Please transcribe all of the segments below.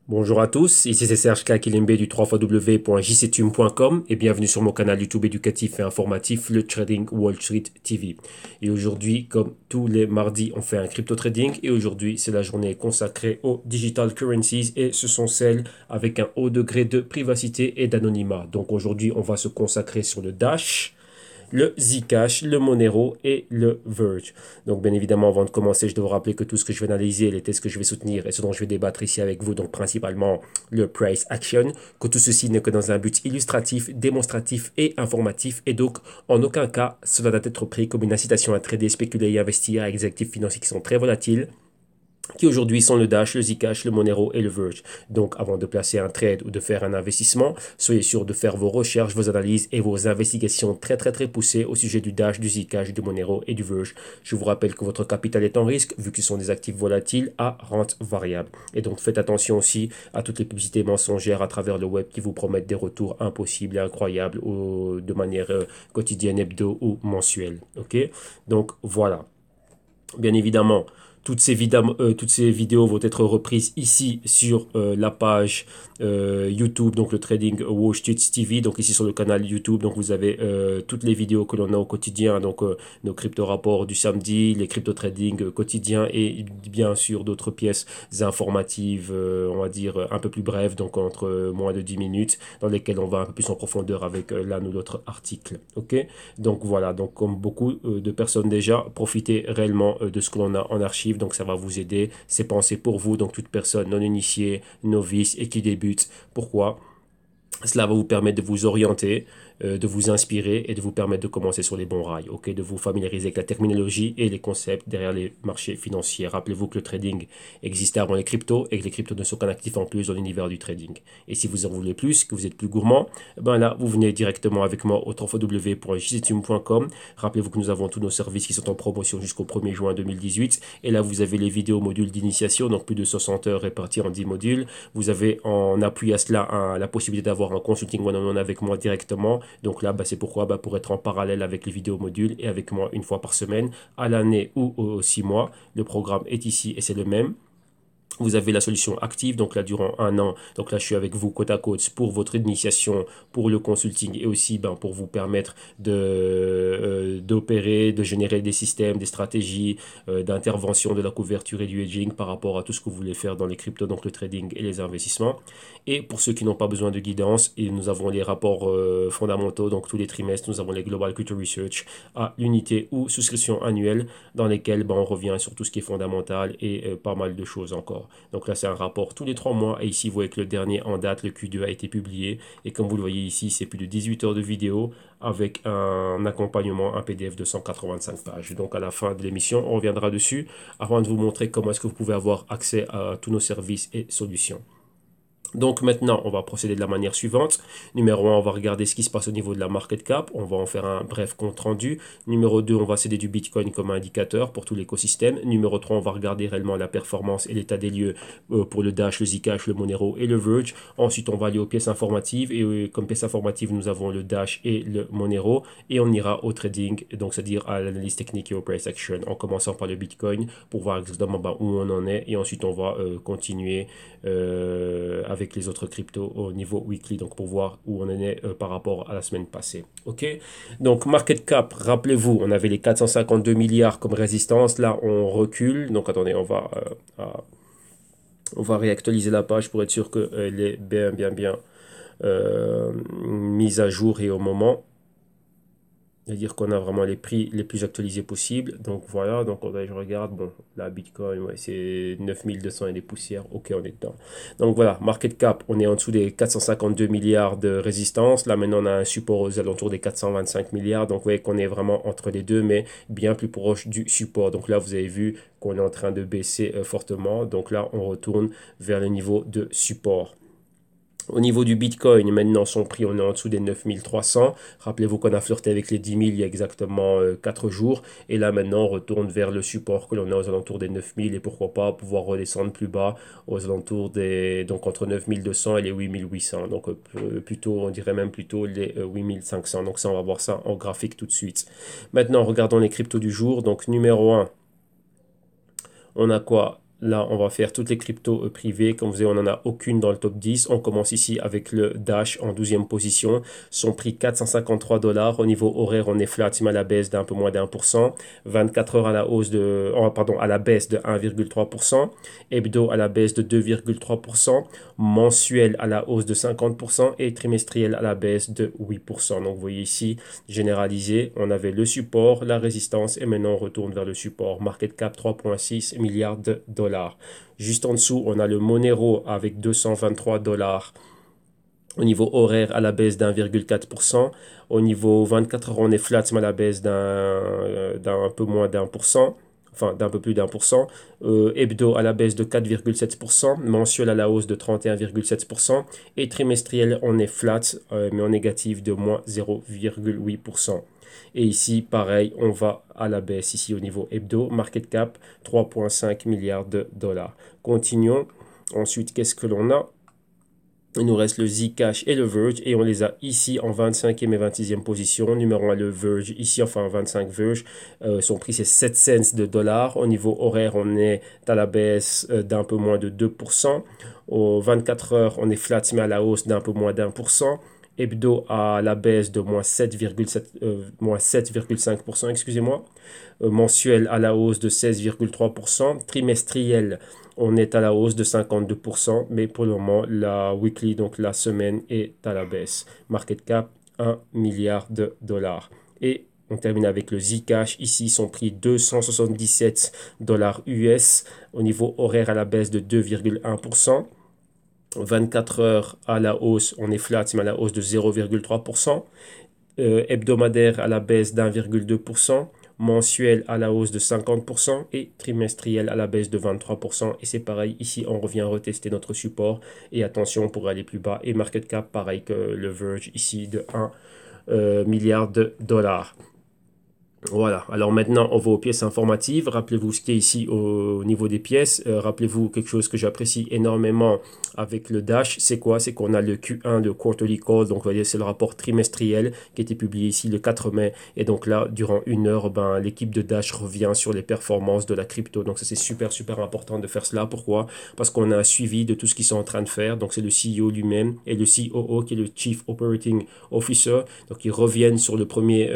Bonjour à tous, ici c'est Serge Kakilembe du 3xw.jctum.com et bienvenue sur mon canal YouTube éducatif et informatif, le Trading Wall Street TV. Et aujourd'hui, comme tous les mardis, on fait un crypto trading et aujourd'hui c'est la journée consacrée aux digital currencies et ce sont celles avec un haut degré de privacité et d'anonymat. Donc aujourd'hui, on va se consacrer sur le Dash, le Zcash, le Monero et le Verge. Donc bien évidemment, avant de commencer, je dois vous rappeler que tout ce que je vais analyser, les tests que je vais soutenir et ce dont je vais débattre ici avec vous, donc principalement le price action, que tout ceci n'est que dans un but illustratif, démonstratif et informatif, et donc en aucun cas cela doit être pris comme une incitation à trader, spéculer et investir avec des actifs financiers qui sont très volatiles, qui aujourd'hui sont le Dash, le Zcash, le Monero et le Verge. Donc avant de placer un trade ou de faire un investissement, soyez sûr de faire vos recherches, vos analyses et vos investigations très poussées au sujet du Dash, du Zcash, du Monero et du Verge. Je vous rappelle que votre capital est en risque vu que ce sont des actifs volatiles à rente variable. Et donc faites attention aussi à toutes les publicités mensongères à travers le web qui vous promettent des retours impossibles et incroyables de manière quotidienne, hebdo ou mensuelle. Ok. Donc voilà. Bien évidemment, toutes ces vidéos vont être reprises ici sur la page YouTube, donc le Trading Wall Street TV, donc ici sur le canal YouTube. Donc vous avez toutes les vidéos que l'on a au quotidien, donc nos crypto rapports du samedi, les crypto trading quotidiens et bien sûr d'autres pièces informatives, on va dire un peu plus brèves, donc entre moins de 10 minutes, dans lesquelles on va un peu plus en profondeur avec l'un ou l'autre article. Ok. Donc voilà, donc comme beaucoup de personnes déjà, profitez réellement de ce que l'on a en archive, donc ça va vous aider, c'est pensé pour vous, donc toute personne non initiée, novice et qui débute. Pourquoi? Cela va vous permettre de vous orienter, de vous inspirer et de vous permettre de commencer sur les bons rails, ok, de vous familiariser avec la terminologie et les concepts derrière les marchés financiers. Rappelez-vous que le trading existait avant les cryptos et que les cryptos ne sont qu'un actif en plus dans l'univers du trading. Et si vous en voulez plus, que vous êtes plus gourmand, ben là, vous venez directement avec moi au www.jctum.com. Rappelez-vous que nous avons tous nos services qui sont en promotion jusqu'au 1er juin 2018. Et là, vous avez les vidéos modules d'initiation, donc plus de 60 heures réparties en 10 modules. Vous avez en appui à cela la possibilité d'avoir un consulting one-on-one avec moi directement. Donc là, bah, c'est pourquoi pour être en parallèle avec les vidéos modules et avec moi une fois par semaine, à l'année ou aux 6 mois. Le programme est ici et c'est le même. Vous avez la solution active, donc là durant un an, donc là je suis avec vous côte à côte pour votre initiation, pour le consulting et aussi pour vous permettre d'opérer, de générer des systèmes, des stratégies d'intervention, de la couverture et du hedging par rapport à tout ce que vous voulez faire dans les cryptos, donc le trading et les investissements. Et pour ceux qui n'ont pas besoin de guidance, et nous avons les rapports fondamentaux, donc tous les trimestres, nous avons les Global Crypto Research à l'unité ou souscription annuelle dans lesquels on revient sur tout ce qui est fondamental et pas mal de choses encore. Donc là, c'est un rapport tous les 3 mois. Et ici, vous voyez que le dernier en date, le Q2, a été publié. Et comme vous le voyez ici, c'est plus de 18 heures de vidéo avec un accompagnement, un PDF de 185 pages. Donc à la fin de l'émission, on reviendra dessus avant de vous montrer comment est-ce que vous pouvez avoir accès à tous nos services et solutions. Donc maintenant, on va procéder de la manière suivante. Numéro 1, on va regarder ce qui se passe au niveau de la market cap. On va en faire un bref compte rendu. Numéro 2, on va céder du Bitcoin comme indicateur pour tout l'écosystème. Numéro 3, on va regarder réellement la performance et l'état des lieux pour le Dash, le Zcash, le Monero et le Verge. Ensuite, on va aller aux pièces informatives. Et comme pièces informatives, nous avons le Dash et le Monero. Et on ira au trading, donc c'est-à-dire à l'analyse technique et au price action, en commençant par le Bitcoin pour voir exactement où on en est. Et ensuite, on va continuer avec les autres cryptos au niveau weekly, donc pour voir où on en est par rapport à la semaine passée. Ok, donc market cap, rappelez-vous, on avait les 452 milliards comme résistance, là on recule, donc attendez, on va réactualiser la page pour être sûr qu'elle est bien mise à jour et au moment. C'est-à-dire qu'on a vraiment les prix les plus actualisés possibles. Donc voilà, donc je regarde, bon, la Bitcoin, ouais, c'est 9200 et des poussières. Ok, on est dedans. Donc voilà, market cap, on est en dessous des 452 milliards de résistance. Là maintenant, on a un support aux alentours des 425 milliards. Donc vous voyez qu'on est vraiment entre les deux, mais bien plus proche du support. Donc là, vous avez vu qu'on est en train de baisser fortement. Donc là, on retourne vers le niveau de support. Au niveau du Bitcoin, maintenant son prix, on est en dessous des 9300. Rappelez-vous qu'on a flirté avec les 10 000 il y a exactement 4 jours. Et là maintenant, on retourne vers le support que l'on a aux alentours des 9000 et pourquoi pas pouvoir redescendre plus bas aux alentours des... Donc entre 9200 et les 8800. Donc plutôt, on dirait même plutôt les 8500. Donc ça, on va voir ça en graphique tout de suite. Maintenant, regardons les cryptos du jour. Donc numéro 1, on a quoi? Là, on va faire toutes les cryptos privées. Comme vous voyez, on n'en a aucune dans le top 10. On commence ici avec le Dash en 12e position. Son prix 453 $. Au niveau horaire, on est flat, mais à la baisse d'un peu moins d'1%. 24 heures à la hausse de, pardon, à la baisse de 1,3%. Hebdo à la baisse de 2,3%. Mensuel à la hausse de 50% et trimestriel à la baisse de 8%. Donc, vous voyez ici, généralisé, on avait le support, la résistance et maintenant on retourne vers le support. Market cap 3,6 milliards de $. Juste en dessous, on a le Monero avec 223 $. Au niveau horaire, à la baisse d'1,4%. Au niveau 24 heures, on est flat, mais à la baisse d'un peu moins d'1%. Enfin, d'un peu plus d'1%. Hebdo à la baisse de 4,7%. Mensuel à la hausse de 31,7%. Et trimestriel, on est flat, mais en négatif de moins 0,8%. Et ici, pareil, on va à la baisse ici au niveau hebdo. Market cap 3,5 milliards de $. Continuons. Ensuite, qu'est-ce que l'on a? Il nous reste le Zcash et le Verge et on les a ici en 25e et 26e position. Numéro 1, le Verge, ici enfin 25 Verge. Son prix c'est 7 cents de $. Au niveau horaire, on est à la baisse d'un peu moins de 2%. Aux 24 heures, on est flat mais à la hausse d'un peu moins d'1%. Hebdo à la baisse de moins 7,5%, excusez-moi. Mensuel à la hausse de 16,3%. Trimestriel, on est à la hausse de 52%, mais pour le moment, la weekly, donc la semaine, est à la baisse. Market cap, 1 milliard de $. Et on termine avec le Zcash. Ici, son prix 277 $ US. Au niveau horaire, à la baisse de 2,1%. 24 heures à la hausse, on est flat, mais à la hausse de 0,3%. Hebdomadaire à la baisse d'1,2%. Mensuel à la hausse de 50% et trimestriel à la baisse de 23%. Et c'est pareil, ici on revient retester notre support et attention pour aller plus bas. Et market cap, pareil que le Verge ici de 1 milliard de $. Voilà, alors maintenant on va aux pièces informatives. Rappelez-vous ce qui est ici au niveau des pièces. Rappelez-vous quelque chose que j'apprécie énormément avec le Dash, c'est quoi? C'est qu'on a le Q1 de Quarterly Call, donc c'est le rapport trimestriel qui a été publié ici le 4 mai. Et donc là, durant une heure, ben, l'équipe de Dash revient sur les performances de la crypto. Donc ça c'est super super important de faire cela. Pourquoi? Parce qu'on a un suivi de tout ce qu'ils sont en train de faire. Donc c'est le CEO lui-même et le COO qui est le Chief Operating Officer. Donc ils reviennent sur le premier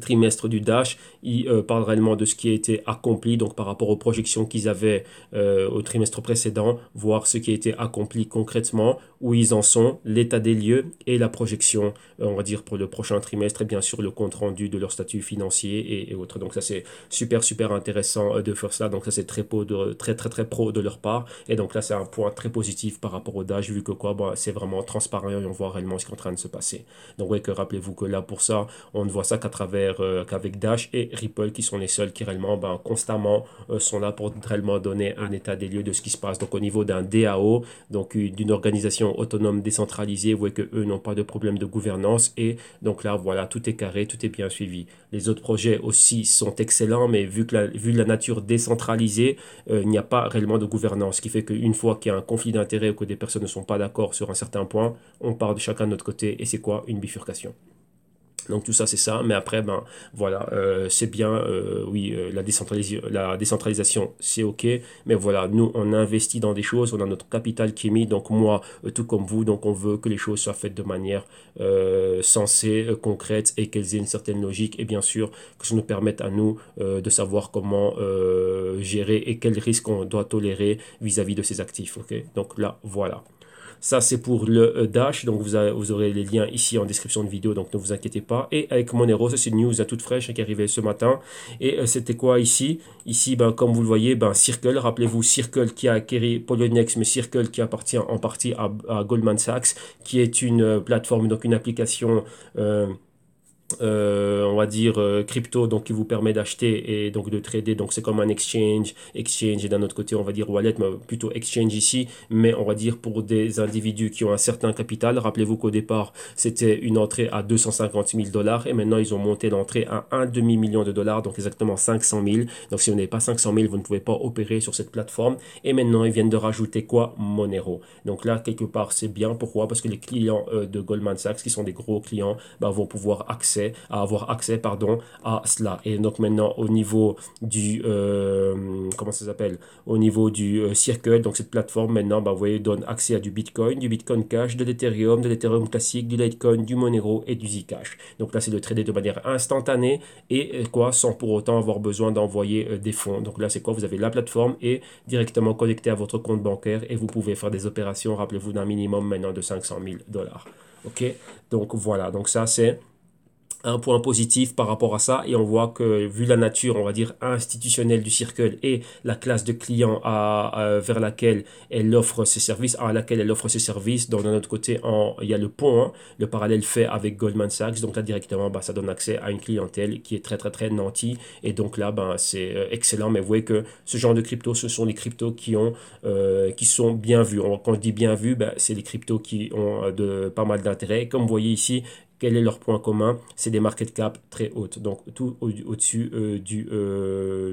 trimestre du Dash. Il parle réellement de ce qui a été accompli, donc par rapport aux projections qu'ils avaient au trimestre précédent, voir ce qui a été accompli concrètement, où ils en sont, l'état des lieux et la projection, on va dire, pour le prochain trimestre, et bien sûr le compte rendu de leur statut financier et autres. Donc ça c'est super super intéressant de faire ça. Donc ça c'est très pro de leur part. Et donc là c'est un point très positif par rapport au Dash, vu que quoi, bah, c'est vraiment transparent et on voit réellement ce qui est en train de se passer. Donc ouais, que rappelez-vous que là pour ça, on ne voit ça qu'à travers qu'avec Dash et Ripple qui sont les seuls qui réellement constamment sont là pour réellement donner un état des lieux de ce qui se passe. Donc au niveau d'un DAO, donc d'une organisation autonome décentralisée, vous voyez que eux n'ont pas de problème de gouvernance et donc là voilà, tout est carré, tout est bien suivi. Les autres projets aussi sont excellents, mais vu la nature décentralisée, il n'y a pas réellement de gouvernance, ce qui fait qu'une fois qu'il y a un conflit d'intérêts ou que des personnes ne sont pas d'accord sur un certain point, on part de chacun de notre côté et c'est quoi? Une bifurcation. Donc tout ça c'est ça, mais après ben voilà, c'est bien, oui, la décentralisation c'est ok, mais voilà, nous on investit dans des choses, on a notre capital qui est mis, donc moi tout comme vous, donc on veut que les choses soient faites de manière sensée, concrète et qu'elles aient une certaine logique et bien sûr que ça nous permette à nous de savoir comment gérer et quels risques on doit tolérer vis-à-vis de ces actifs, ok? Donc là voilà. Ça, c'est pour le Dash. Donc, vous aurez les liens ici en description de vidéo. Donc, ne vous inquiétez pas. Et avec Monero, ça, c'est une news à toute fraîche qui est arrivée ce matin. Et c'était quoi ici? Ici, ben, comme vous le voyez, ben, Circle. Rappelez-vous, Circle qui a acquis Poloniex, mais Circle qui appartient en partie à Goldman Sachs, qui est une plateforme, donc une application on va dire crypto, donc qui vous permet d'acheter et donc de trader. Donc c'est comme un exchange et d'un autre côté on va dire wallet, mais plutôt exchange ici, mais on va dire pour des individus qui ont un certain capital. Rappelez-vous qu'au départ c'était une entrée à 250 000 $ et maintenant ils ont monté l'entrée à un demi-million de dollars, donc exactement 500 000. Donc si vous n'avez pas 500 000, vous ne pouvez pas opérer sur cette plateforme. Et maintenant ils viennent de rajouter quoi? Monero. Donc là quelque part c'est bien. Pourquoi? Parce que les clients de Goldman Sachs, qui sont des gros clients, bah, vont pouvoir accéder accès, pardon, à cela. Et donc maintenant au niveau du comment ça s'appelle, au niveau du Circle, donc cette plateforme maintenant, bah, vous voyez, donne accès à du Bitcoin Cash, de l'Ethereum classique, du Litecoin, du Monero et du Zcash. Donc là c'est de trader de manière instantanée et quoi, sans pour autant avoir besoin d'envoyer des fonds. Donc là c'est quoi, vous avez la plateforme et directement connecté à votre compte bancaire et vous pouvez faire des opérations, rappelez-vous, d'un minimum maintenant de 500 000 dollars. Ok, donc voilà, donc ça c'est un point positif par rapport à ça et on voit que vu la nature on va dire institutionnelle du Circle et la classe de clients vers laquelle elle offre ses services, donc d'un autre côté il y a le pont, hein, le parallèle fait avec Goldman Sachs, donc là directement bah, ça donne accès à une clientèle qui est très nantie et donc là bah, c'est excellent. Mais vous voyez que ce genre de crypto, ce sont les cryptos qui sont bien vus. Quand je dis bien vus, bah, c'est les cryptos qui ont pas mal d'intérêt. Comme vous voyez ici, quel est leur point commun? C'est des market cap très hautes, donc tout au-dessus du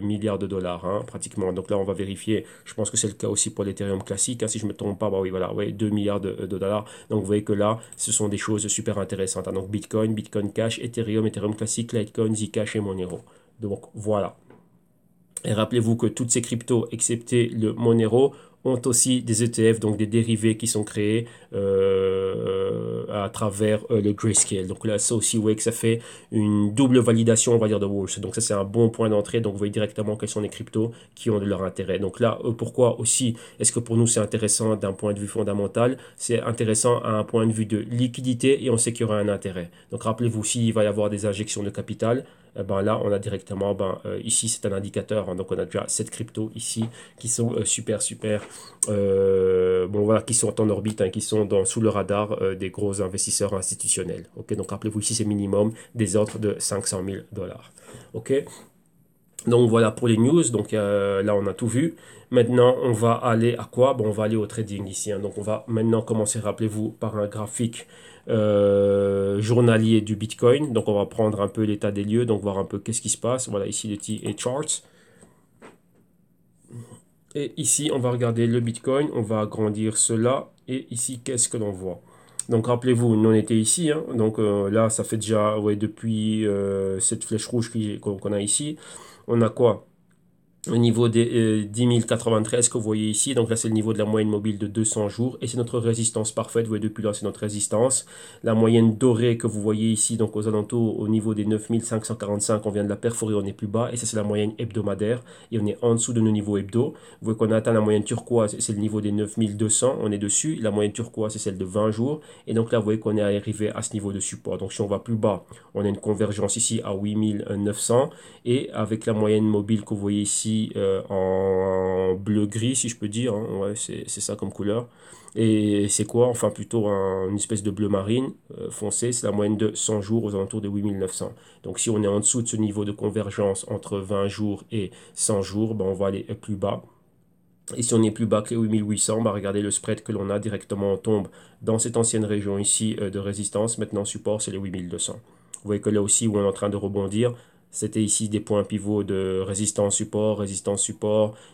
milliard de dollars, hein, pratiquement. Donc là, on va vérifier. Je pense que c'est le cas aussi pour l'Ethereum classique, hein, si je ne me trompe pas. Bah oui, voilà, ouais, 2 milliards de dollars. Donc vous voyez que là, ce sont des choses super intéressantes, hein. Donc Bitcoin Cash, Ethereum classique, Litecoin, Zcash et Monero. Donc voilà. Et rappelez-vous que toutes ces cryptos, excepté le Monero, ont aussi des ETF, donc des dérivés qui sont créés à travers le Grayscale. Donc là, ça aussi, vous voyez que ça fait une double validation, on va dire, de Walsh. Donc ça, c'est un bon point d'entrée. Donc vous voyez directement quels sont les cryptos qui ont de leur intérêt. Donc là, pourquoi aussi, est-ce que pour nous, c'est intéressant d'un point de vue fondamental? C'est intéressant à un point de vue de liquidité et on sait qu'il y aura un intérêt. Donc rappelez-vous, s'il va y avoir des injections de capital, ben là, on a directement, ici, c'est un indicateur. Hein, donc, on a déjà 7 cryptos ici qui sont super, bon, voilà, qui sont en orbite, hein, qui sont sous le radar des gros investisseurs institutionnels. Ok, donc, rappelez-vous, ici, c'est minimum des ordres de 500 000 dollars. Ok, donc, voilà pour les news. Donc, là, on a tout vu. Maintenant, on va aller à quoi? Bon, on va aller au trading ici. Hein. Donc, on va maintenant commencer, rappelez-vous, par un graphique journalier du Bitcoin. Donc, on va prendre un peu l'état des lieux, donc voir un peu qu'est-ce qui se passe. Voilà, ici, le TA Charts. Et ici, on va regarder le Bitcoin. On va agrandir cela. Et ici, qu'est-ce que l'on voit? Donc, rappelez-vous, nous, on était ici. Hein. Donc, là, ça fait déjà, ouais, depuis cette flèche rouge qu'on a ici. On a quoi? Au niveau des 10 093 que vous voyez ici, donc là c'est le niveau de la moyenne mobile de 200 jours et c'est notre résistance parfaite, vous voyez depuis là c'est notre résistance. La moyenne dorée que vous voyez ici, donc aux alentours au niveau des 9 545, on vient de la perforer, on est plus bas et ça c'est la moyenne hebdomadaire et on est en dessous de nos niveaux hebdo. Vous voyez qu'on a atteint la moyenne turquoise, c'est le niveau des 9 200, on est dessus, la moyenne turquoise c'est celle de 20 jours et donc là vous voyez qu'on est arrivé à ce niveau de support. Donc si on va plus bas, on a une convergence ici à 8 900 et avec la moyenne mobile que vous voyez ici en bleu-gris, si je peux dire. Hein. Ouais, c'est ça comme couleur. Et c'est quoi? Enfin, plutôt une espèce de bleu marine foncé. C'est la moyenne de 100 jours aux alentours de 8900. Donc, si on est en dessous de ce niveau de convergence entre 20 jours et 100 jours, ben, on va aller plus bas. Et si on est plus bas que les 8800, bah regardez le spread que l'on a directement, on tombe dans cette ancienne région ici de résistance. Maintenant, support, c'est les 8200. Vous voyez que là aussi, où on est en train de rebondir, c'était ici des points pivots de résistance, support,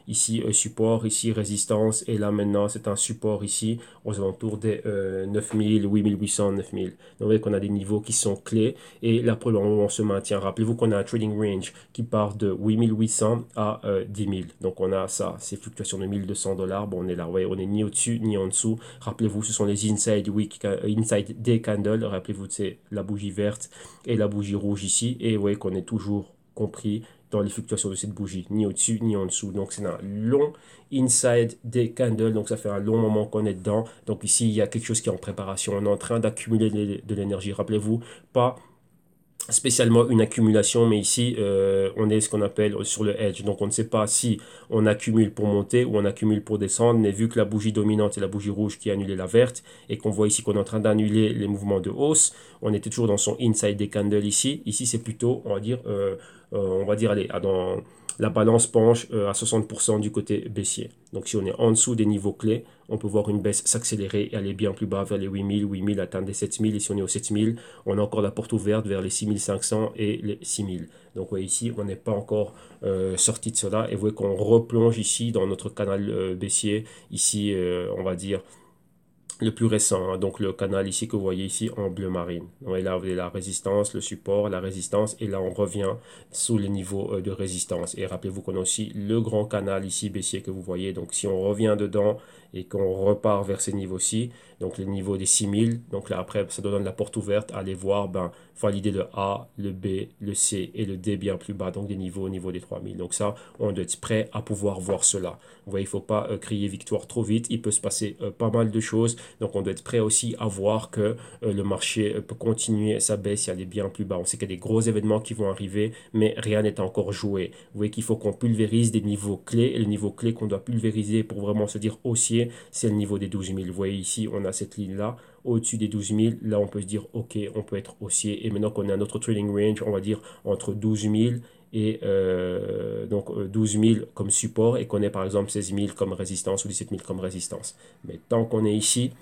ici support, ici résistance, et là maintenant c'est un support ici aux alentours des 9000, 8800, 9000. Donc vous voyez qu'on a des niveaux qui sont clés, et là pour le moment on se maintient. Rappelez-vous qu'on a un trading range qui part de 8800 à 10 000. Donc on a ça, ces fluctuations de 1200 dollars, bon on est là, vous voyez, on est ni au-dessus ni en dessous. Rappelez-vous, ce sont les inside day candles, rappelez-vous c'est la bougie verte et la bougie rouge ici, et vous voyez qu'on est toujours compris dans les fluctuations de cette bougie, ni au-dessus ni en dessous. Donc c'est un long inside des candles, donc ça fait un long moment qu'on est dedans. Donc ici il y a quelque chose qui est en préparation, on est en train d'accumuler de l'énergie. Rappelez-vous, pas spécialement une accumulation, mais ici on est ce qu'on appelle sur le edge, donc on ne sait pas si on accumule pour monter ou on accumule pour descendre, mais vu que la bougie dominante c'est la bougie rouge qui a annulé la verte et qu'on voit ici qu'on est en train d'annuler les mouvements de hausse, on était toujours dans son inside des candles ici c'est plutôt on va dire allez, dans la balance penche à 60% du côté baissier. Donc si on est en dessous des niveaux clés, on peut voir une baisse s'accélérer et aller bien plus bas vers les 8000, atteindre les 7000. Et si on est aux 7000, on a encore la porte ouverte vers les 6500 et les 6000. Donc ouais, ici, on n'est pas encore sorti de cela. Et vous voyez qu'on replonge ici dans notre canal baissier. Ici, on va dire le plus récent, hein. Donc le canal ici que vous voyez ici en bleu marine. Et là, vous avez la résistance, le support, la résistance, et là, on revient sous les niveaux de résistance. Et rappelez-vous qu'on a aussi le grand canal ici baissier que vous voyez. Donc si on revient dedans et qu'on repart vers ces niveaux-ci, donc les niveaux des 6000, donc là après, ça donne la porte ouverte à aller voir, ben, valider le A, le B, le C et le D bien plus bas, donc des niveaux au niveau des 3000. Donc ça, on doit être prêt à pouvoir voir cela. Vous voyez, il ne faut pas crier victoire trop vite, il peut se passer pas mal de choses. Donc on doit être prêt aussi à voir que le marché peut continuer sa baisse et aller bien plus bas. On sait qu'il y a des gros événements qui vont arriver, mais rien n'est encore joué. Vous voyez qu'il faut qu'on pulvérise des niveaux clés, et le niveau clé qu'on doit pulvériser pour vraiment se dire haussier, c'est le niveau des 12 000. Vous voyez ici, on a cette ligne-là. Au-dessus des 12 000, là on peut se dire ok, on peut être haussier. Et maintenant qu'on a notre trading range, on va dire entre 12 000 et donc 12 000 comme support, et qu'on ait par exemple 16 000 comme résistance ou 17 000 comme résistance. Mais tant qu'on est ici,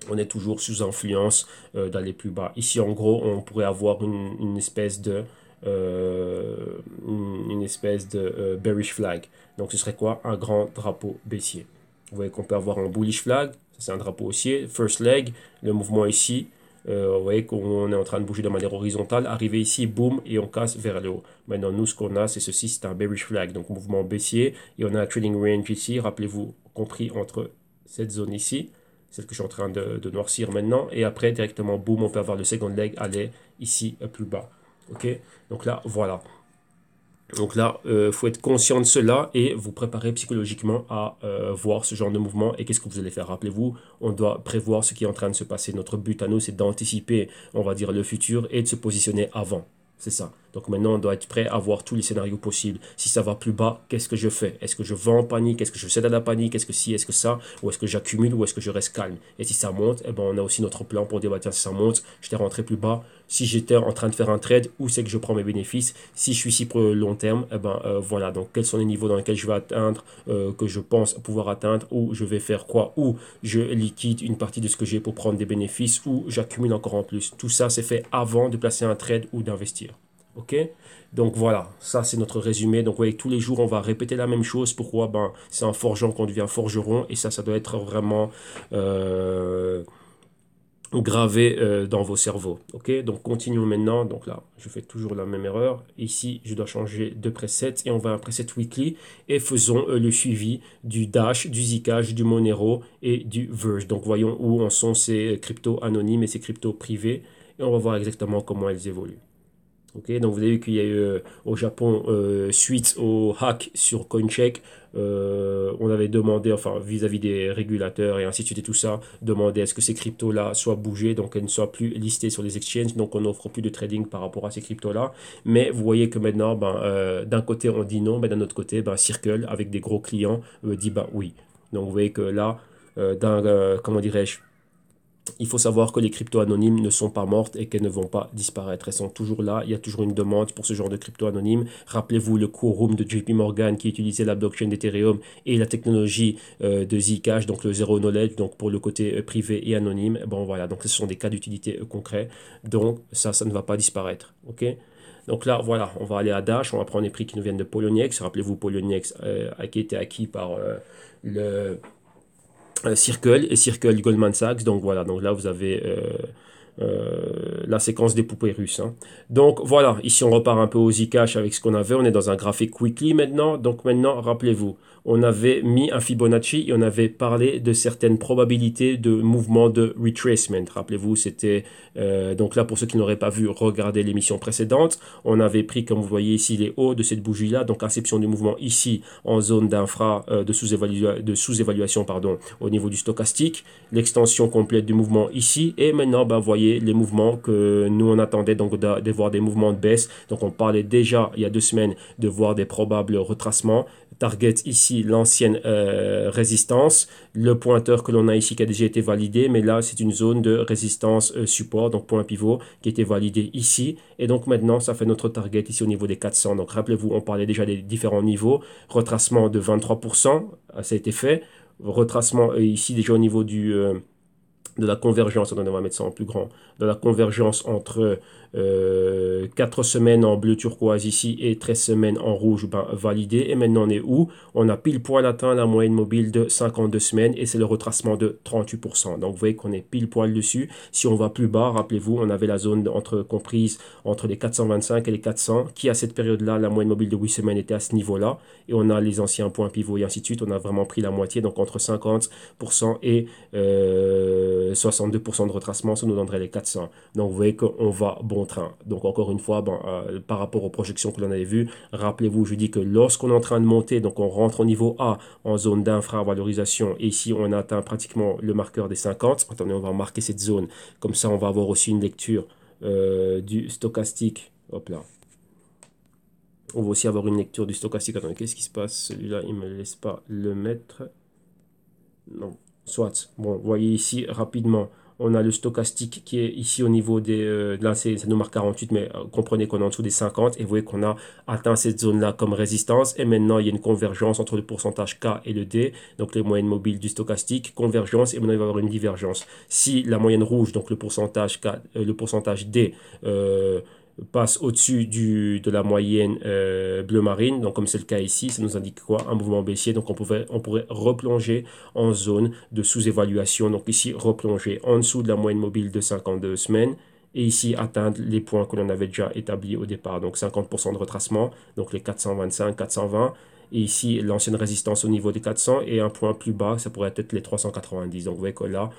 on est toujours sous influence d'aller plus bas. Ici, en gros, on pourrait avoir une espèce de bearish flag. Donc, ce serait quoi? Un grand drapeau baissier. Vous voyez qu'on peut avoir un bullish flag, c'est un drapeau haussier. First leg, le mouvement ici, vous voyez qu'on est en train de bouger de manière horizontale. Arrivé ici, boum, et on casse vers le haut. Maintenant, nous, ce qu'on a, c'est ceci, c'est un bearish flag, donc mouvement baissier. Et on a un trading range ici, rappelez-vous, compris entre cette zone ici, celle que je suis en train de noircir maintenant, et après, directement, boum, on peut avoir le second leg aller ici plus bas. Ok? Donc là, voilà. Donc là, faut être conscient de cela et vous préparer psychologiquement à voir ce genre de mouvement. Et qu'est-ce que vous allez faire? Rappelez-vous, on doit prévoir ce qui est en train de se passer. Notre but à nous, c'est d'anticiper, on va dire, le futur et de se positionner avant. C'est ça. Donc maintenant, on doit être prêt à voir tous les scénarios possibles. Si ça va plus bas, qu'est-ce que je fais? Est-ce que je vends en panique? Est-ce que je cède à la panique? Est-ce que si? Est-ce que ça? Ou est-ce que j'accumule? Ou est-ce que je reste calme? Et si ça monte, eh ben, on a aussi notre plan pour dire, bah, tiens, si ça monte, je t'ai rentré plus bas. Si j'étais en train de faire un trade, où c'est que je prends mes bénéfices? Si je suis ici pour le long terme, eh ben, voilà. Donc, quels sont les niveaux dans lesquels je vais atteindre, que je pense pouvoir atteindre, ou je vais faire quoi? Ou je liquide une partie de ce que j'ai pour prendre des bénéfices, ou j'accumule encore en plus. Tout ça, c'est fait avant de placer un trade ou d'investir. Ok? Donc voilà, ça c'est notre résumé. Donc vous voyez, tous les jours on va répéter la même chose. Pourquoi? Ben, c'est en forgeant qu'on devient forgeron, et ça doit être vraiment gravé dans vos cerveaux. Ok? Donc continuons maintenant. Donc là, je fais toujours la même erreur. Ici, je dois changer de preset et on va à un preset weekly et faisons le suivi du Dash, du Zcash, du Monero et du Verge. Donc voyons où en sont ces cryptos anonymes et ces cryptos privés, et on va voir exactement comment elles évoluent. Okay, donc vous avez vu qu'il y a eu au Japon, suite au hack sur CoinCheck, on avait demandé, enfin vis-à-vis des régulateurs et ainsi de suite et tout ça, demander à ce que ces cryptos-là soient bougés, donc elles ne soient plus listées sur les exchanges, donc on n'offre plus de trading par rapport à ces cryptos-là. Mais vous voyez que maintenant, ben, d'un côté on dit non, mais d'un autre côté, ben, Circle, avec des gros clients, dit ben oui. Donc vous voyez que là, comment dirais-je, il faut savoir que les cryptos anonymes ne sont pas mortes et qu'elles ne vont pas disparaître. Elles sont toujours là. Il y a toujours une demande pour ce genre de cryptos anonymes. Rappelez-vous le quorum de JP Morgan qui utilisait la blockchain d'Ethereum et la technologie de Zcash, donc le Zero Knowledge, donc pour le côté privé et anonyme. Bon voilà, donc ce sont des cas d'utilité concrets. Donc ça ne va pas disparaître. Ok? Donc là, voilà, on va aller à Dash, on va prendre les prix qui nous viennent de Poloniex. Rappelez-vous, Poloniex qui était acquis par le Circle et Circle Goldman Sachs. Donc voilà, donc là vous avez la séquence des poupées russes. Hein. Donc voilà, ici on repart un peu au Zcash avec ce qu'on avait. On est dans un graphique weekly maintenant. Donc maintenant, rappelez-vous, on avait mis un Fibonacci et on avait parlé de certaines probabilités de mouvement de retracement. Rappelez-vous, c'était donc là pour ceux qui n'auraient pas vu, regardez l'émission précédente. On avait pris, comme vous voyez ici, les hauts de cette bougie-là, donc inception du mouvement ici en zone d'infra de sous-évaluation, pardon, au niveau du stochastique, l'extension complète du mouvement ici, et maintenant, ben, vous voyez les mouvements que nous on attendait, donc de voir des mouvements de baisse. Donc on parlait déjà il y a 2 semaines de voir des probables retracements. Target ici, l'ancienne résistance, le pointeur que l'on a ici qui a déjà été validé, mais là c'est une zone de résistance support, donc point pivot qui a été validé ici, et donc maintenant ça fait notre target ici au niveau des 400. Donc rappelez-vous, on parlait déjà des différents niveaux, retracement de 23%, ça a été fait, retracement ici déjà au niveau de la convergence, on va mettre ça en plus grand, de la convergence entre 4 semaines en bleu turquoise ici et 13 semaines en rouge, ben, validé. Et maintenant, on est où? On a pile poil atteint la moyenne mobile de 52 semaines et c'est le retracement de 38%. Donc, vous voyez qu'on est pile poil dessus. Si on va plus bas, rappelez-vous, on avait la zone comprise entre les 425 et les 400, qui à cette période-là, la moyenne mobile de 8 semaines était à ce niveau-là. Et on a les anciens points pivots et ainsi de suite. On a vraiment pris la moitié, donc entre 50% et 62% de retracement, ça nous donnerait les 400. Donc vous voyez qu'on va bon train. Donc encore une fois, par rapport aux projections que l'on avait vues, rappelez-vous, je dis que lorsqu'on est en train de monter, donc on rentre au niveau A en zone d'infravalorisation, et ici on atteint pratiquement le marqueur des 50. Attendez, on va marquer cette zone. Comme ça, on va avoir aussi une lecture du stochastique. Hop là. On va aussi avoir une lecture du stochastique. Attendez, qu'est-ce qui se passe? Celui-là, il ne me laisse pas le mettre. Non, soit. Bon, vous voyez ici rapidement, on a le stochastique qui est ici au niveau des... là, ça nous marque 48, mais comprenez qu'on est en dessous des 50. Et vous voyez qu'on a atteint cette zone-là comme résistance. Et maintenant, il y a une convergence entre le pourcentage K et le D, donc les moyennes mobiles du stochastique. Convergence, et maintenant, il va y avoir une divergence. Si la moyenne rouge, donc le pourcentage K, le pourcentage D, passe au-dessus de la moyenne bleu marine, donc comme c'est le cas ici, ça nous indique quoi? Un mouvement baissier, donc on pourrait replonger en zone de sous-évaluation, donc ici replonger en dessous de la moyenne mobile de 52 semaines, et ici atteindre les points que l'on avait déjà établis au départ, donc 50% de retracement, donc les 425, 420, et ici l'ancienne résistance au niveau des 400, et un point plus bas, ça pourrait être les 390, donc vous voyez que là,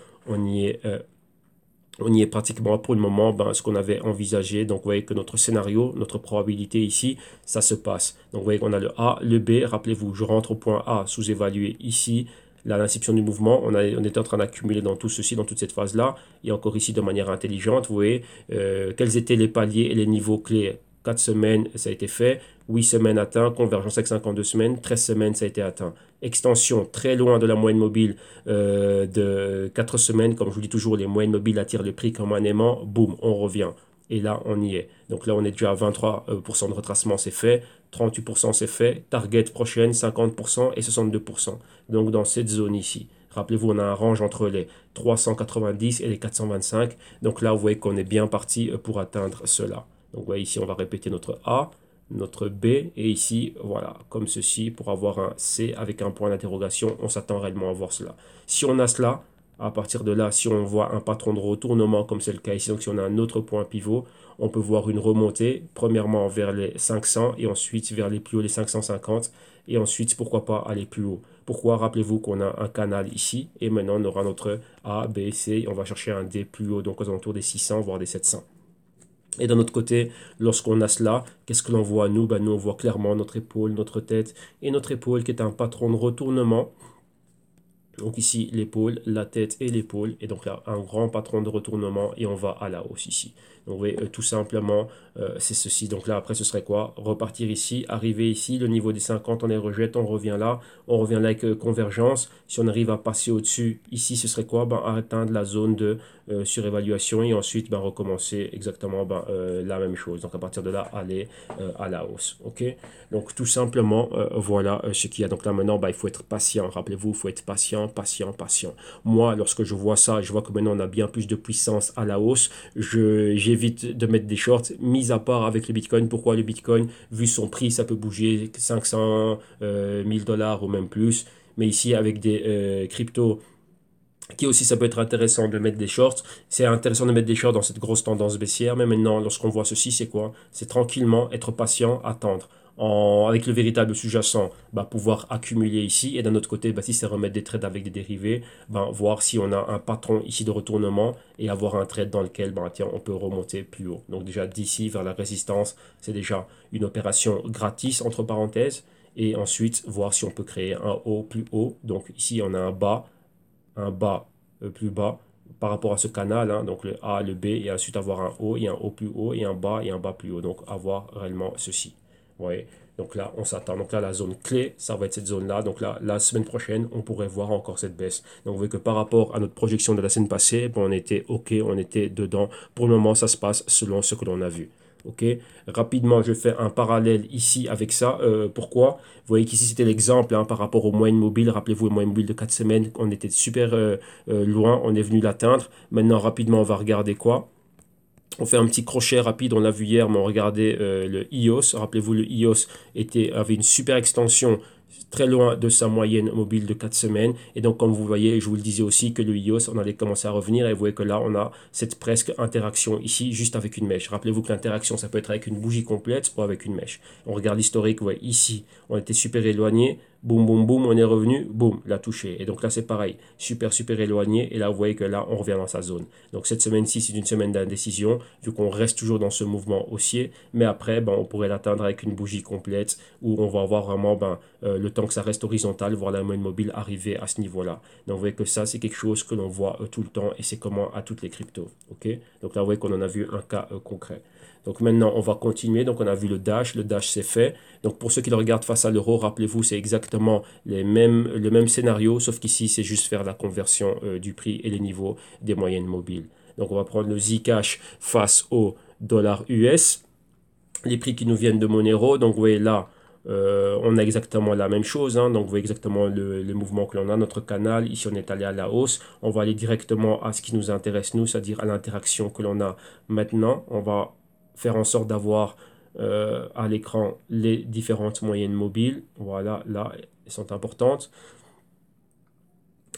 on y est pratiquement pour le moment, ce qu'on avait envisagé. Donc, vous voyez que notre scénario, notre probabilité ici, ça se passe. Donc, vous voyez qu'on a le A, le B. Rappelez-vous, je rentre au point A sous-évalué ici. Là, l'inception du mouvement, on était en train d'accumuler dans tout ceci, dans toute cette phase-là. Et encore ici, de manière intelligente, vous voyez quels étaient les paliers et les niveaux clés. 4 semaines, ça a été fait. 8 semaines atteint. Convergence avec 52 semaines. 13 semaines, ça a été atteint. Extension très loin de la moyenne mobile de 4 semaines. Comme je vous dis toujours, les moyennes mobiles attirent le prix comme un aimant. Boum, on revient. Et là, on y est. Donc là, on est déjà à 23% de retracement, c'est fait. 38%, c'est fait. Target prochaine, 50% et 62%. Donc dans cette zone ici. Rappelez-vous, on a un range entre les 390 et les 425. Donc là, vous voyez qu'on est bien parti pour atteindre cela. Donc, vous voyez, ici, on va répéter notre A, notre B, et ici, voilà, comme ceci, pour avoir un C avec un point d'interrogation, on s'attend réellement à voir cela. Si on a cela, à partir de là, si on voit un patron de retournement, comme c'est le cas ici, donc si on a un autre point pivot, on peut voir une remontée, premièrement vers les 500, et ensuite vers les plus hauts, les 550, et ensuite, pourquoi pas aller plus haut. Pourquoi? Rappelez-vous qu'on a un canal ici, et maintenant, on aura notre A, B, C, et on va chercher un D plus haut, donc aux alentours des 600, voire des 700. Et d'un autre côté, lorsqu'on a cela, qu'est-ce que l'on voit nous? Nous, on voit clairement notre épaule, notre tête et notre épaule qui est un patron de retournement. Donc ici, l'épaule, la tête et l'épaule. Et donc là, un grand patron de retournement et on va à la hausse ici. Donc vous voyez, tout simplement, c'est ceci. Donc là, après, ce serait quoi? Repartir ici, arriver ici, le niveau des 50, on les rejette, on revient là avec convergence. Si on arrive à passer au-dessus, ici, ce serait quoi? Atteindre la zone de surévaluation et ensuite recommencer exactement la même chose. Donc à partir de là, aller à la hausse. Ok? Donc tout simplement, voilà ce qu'il y a. Donc là maintenant, il faut être patient. Rappelez-vous, il faut être patient, patient, patient. Moi, lorsque je vois ça, je vois que maintenant on a bien plus de puissance à la hausse. J'évite de mettre des shorts, mis à part avec le Bitcoin. Pourquoi le Bitcoin? Vu son prix, ça peut bouger 500, 1000 dollars ou même plus. Mais ici, avec des cryptos, qui aussi ça peut être intéressant de mettre des shorts. C'est intéressant de mettre des shorts dans cette grosse tendance baissière, mais maintenant, lorsqu'on voit ceci, c'est quoi? C'est tranquillement être patient, attendre. Avec le véritable sous-jacent, pouvoir accumuler ici. Et d'un autre côté, si c'est remettre des trades avec des dérivés, voir si on a un patron ici de retournement et avoir un trade dans lequel tiens, on peut remonter plus haut. Donc déjà d'ici vers la résistance, c'est déjà une opération gratis, entre parenthèses. Et ensuite, voir si on peut créer un haut plus haut. Donc ici, on a un bas plus bas par rapport à ce canal, hein, donc le A, le B, et ensuite avoir un haut et un haut plus haut, et un bas plus haut. Donc avoir réellement ceci. Vous voyez? Donc là, on s'attend. Donc là, la zone clé, ça va être cette zone-là. Donc là, la semaine prochaine, on pourrait voir encore cette baisse. Donc vous voyez que par rapport à notre projection de la semaine passée, on était OK, on était dedans. Pour le moment, ça se passe selon ce que l'on a vu. Ok, rapidement, je fais un parallèle ici avec ça. Pourquoi? Vous voyez qu'ici, c'était l'exemple hein, par rapport aux moyennes mobiles. Rappelez-vous, les moyennes mobiles de 4 semaines, on était super loin, on est venu l'atteindre. Maintenant, rapidement, on va regarder quoi? On fait un petit crochet rapide, on l'a vu hier, mais on regardait le iOS. Rappelez-vous, le iOS avait une super extension très loin de sa moyenne mobile de 4 semaines. Et donc, comme vous voyez, je vous le disais aussi que le iOS, on allait commencer à revenir. Et vous voyez que là, on a cette presque interaction ici, juste avec une mèche. Rappelez-vous que l'interaction, ça peut être avec une bougie complète ou avec une mèche. On regarde l'historique, vous voyez, ici, on était super éloigné. Boum, boum, boum, on est revenu, boum, l'a touché. Et donc là, c'est pareil, super, super éloigné. Et là, vous voyez que là, on revient dans sa zone. Donc cette semaine-ci, c'est une semaine d'indécision, vu qu'on reste toujours dans ce mouvement haussier. Mais après, ben, on pourrait l'atteindre avec une bougie complète, où on va avoir vraiment le temps que ça reste horizontal, voir la moyenne mobile arriver à ce niveau-là. Donc vous voyez que ça, c'est quelque chose que l'on voit tout le temps, et c'est comment à toutes les cryptos. Ok. Donc là, vous voyez qu'on en a vu un cas concret. Donc maintenant, on va continuer. Donc on a vu le Dash. Le Dash, c'est fait. Donc pour ceux qui le regardent face à l'euro, rappelez-vous, c'est exactement le même scénario, sauf qu'ici, c'est juste faire la conversion du prix et les niveaux des moyennes mobiles. Donc on va prendre le Zcash face au dollar US. Les prix qui nous viennent de Monero. Donc vous voyez là, on a exactement la même chose. Hein. Donc vous voyez exactement le mouvement que l'on a, notre canal. Ici, on est allé à la hausse. On va aller directement à ce qui nous intéresse, nous, c'est-à-dire à l'interaction que l'on a maintenant. On va faire en sorte d'avoir à l'écran les différentes moyennes mobiles. Voilà, là, elles sont importantes.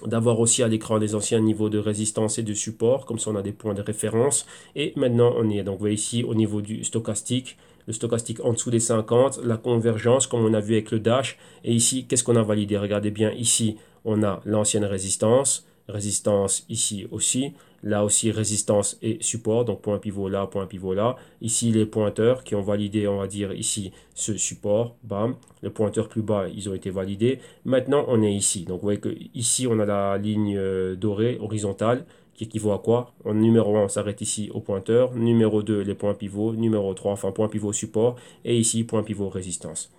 D'avoir aussi à l'écran les anciens niveaux de résistance et de support, comme ça on a des points de référence. Et maintenant on est, donc vous voyez ici au niveau du stochastique, le stochastique en dessous des 50, la convergence comme on a vu avec le Dash. Et ici, qu'est-ce qu'on a validé? Regardez bien, ici on a l'ancienne résistance, résistance ici aussi, là aussi résistance et support, donc point pivot là, point pivot là. Ici les pointeurs qui ont validé, on va dire ici ce support, bam, le pointeur plus bas, ils ont été validés. Maintenant on est ici, donc vous voyez que ici on a la ligne dorée horizontale qui équivaut à quoi? En numéro 1, on s'arrête ici au pointeur, numéro 2, les points pivots, numéro 3, enfin point pivot support, et ici point pivot résistance.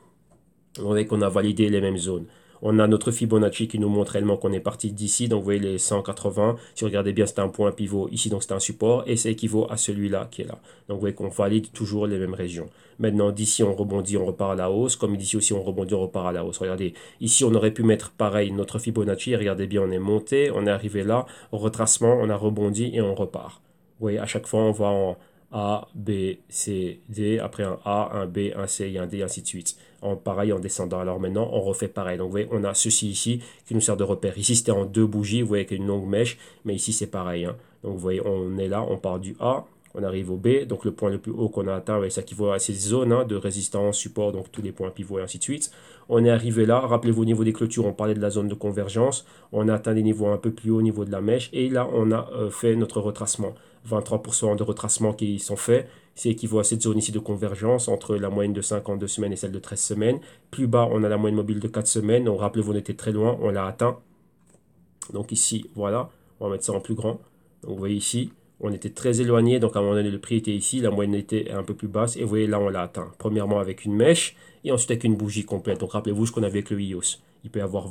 Vous voyez qu'on a validé les mêmes zones. On a notre Fibonacci qui nous montre réellement qu'on est parti d'ici. Donc, vous voyez les 180. Si vous regardez bien, c'est un point pivot ici. Donc, c'est un support. Et ça équivaut à celui-là qui est là. Donc, vous voyez qu'on valide toujours les mêmes régions. Maintenant, d'ici, on rebondit, on repart à la hausse. Comme d'ici aussi, on rebondit, on repart à la hausse. Regardez, ici, on aurait pu mettre pareil notre Fibonacci. Regardez bien, on est monté. On est arrivé là. Au retracement, on a rebondi et on repart. Vous voyez, à chaque fois, on va en A, B, C, D. Après un A, un B, un C et un D, ainsi de suite. Pareil en descendant. Alors maintenant, on refait pareil. Donc vous voyez, on a ceci ici qui nous sert de repère. Ici, c'était en deux bougies, vous voyez, avec une longue mèche, mais ici, c'est pareil. Hein. Donc vous voyez, on est là, on part du A, on arrive au B. Donc le point le plus haut qu'on a atteint, ça équivaut à ces zones hein, de résistance, support, donc tous les points pivots et ainsi de suite. On est arrivé là. Rappelez-vous, au niveau des clôtures, on parlait de la zone de convergence. On a atteint des niveaux un peu plus hauts au niveau de la mèche. Et là, on a fait notre retracement. 23% de retracement qui sont faits. C'est équivaut à cette zone ici de convergence entre la moyenne de 52 semaines et celle de 13 semaines. Plus bas, on a la moyenne mobile de 4 semaines. Donc, rappelez-vous, on était très loin, on l'a atteint. Donc ici, voilà, on va mettre ça en plus grand. Donc, vous voyez ici, on était très éloigné. Donc, à un moment donné, le prix était ici, la moyenne était un peu plus basse. Et vous voyez, là, on l'a atteint. Premièrement, avec une mèche et ensuite avec une bougie complète. Donc, rappelez-vous ce qu'on avait avec le iOS. Il peut y avoir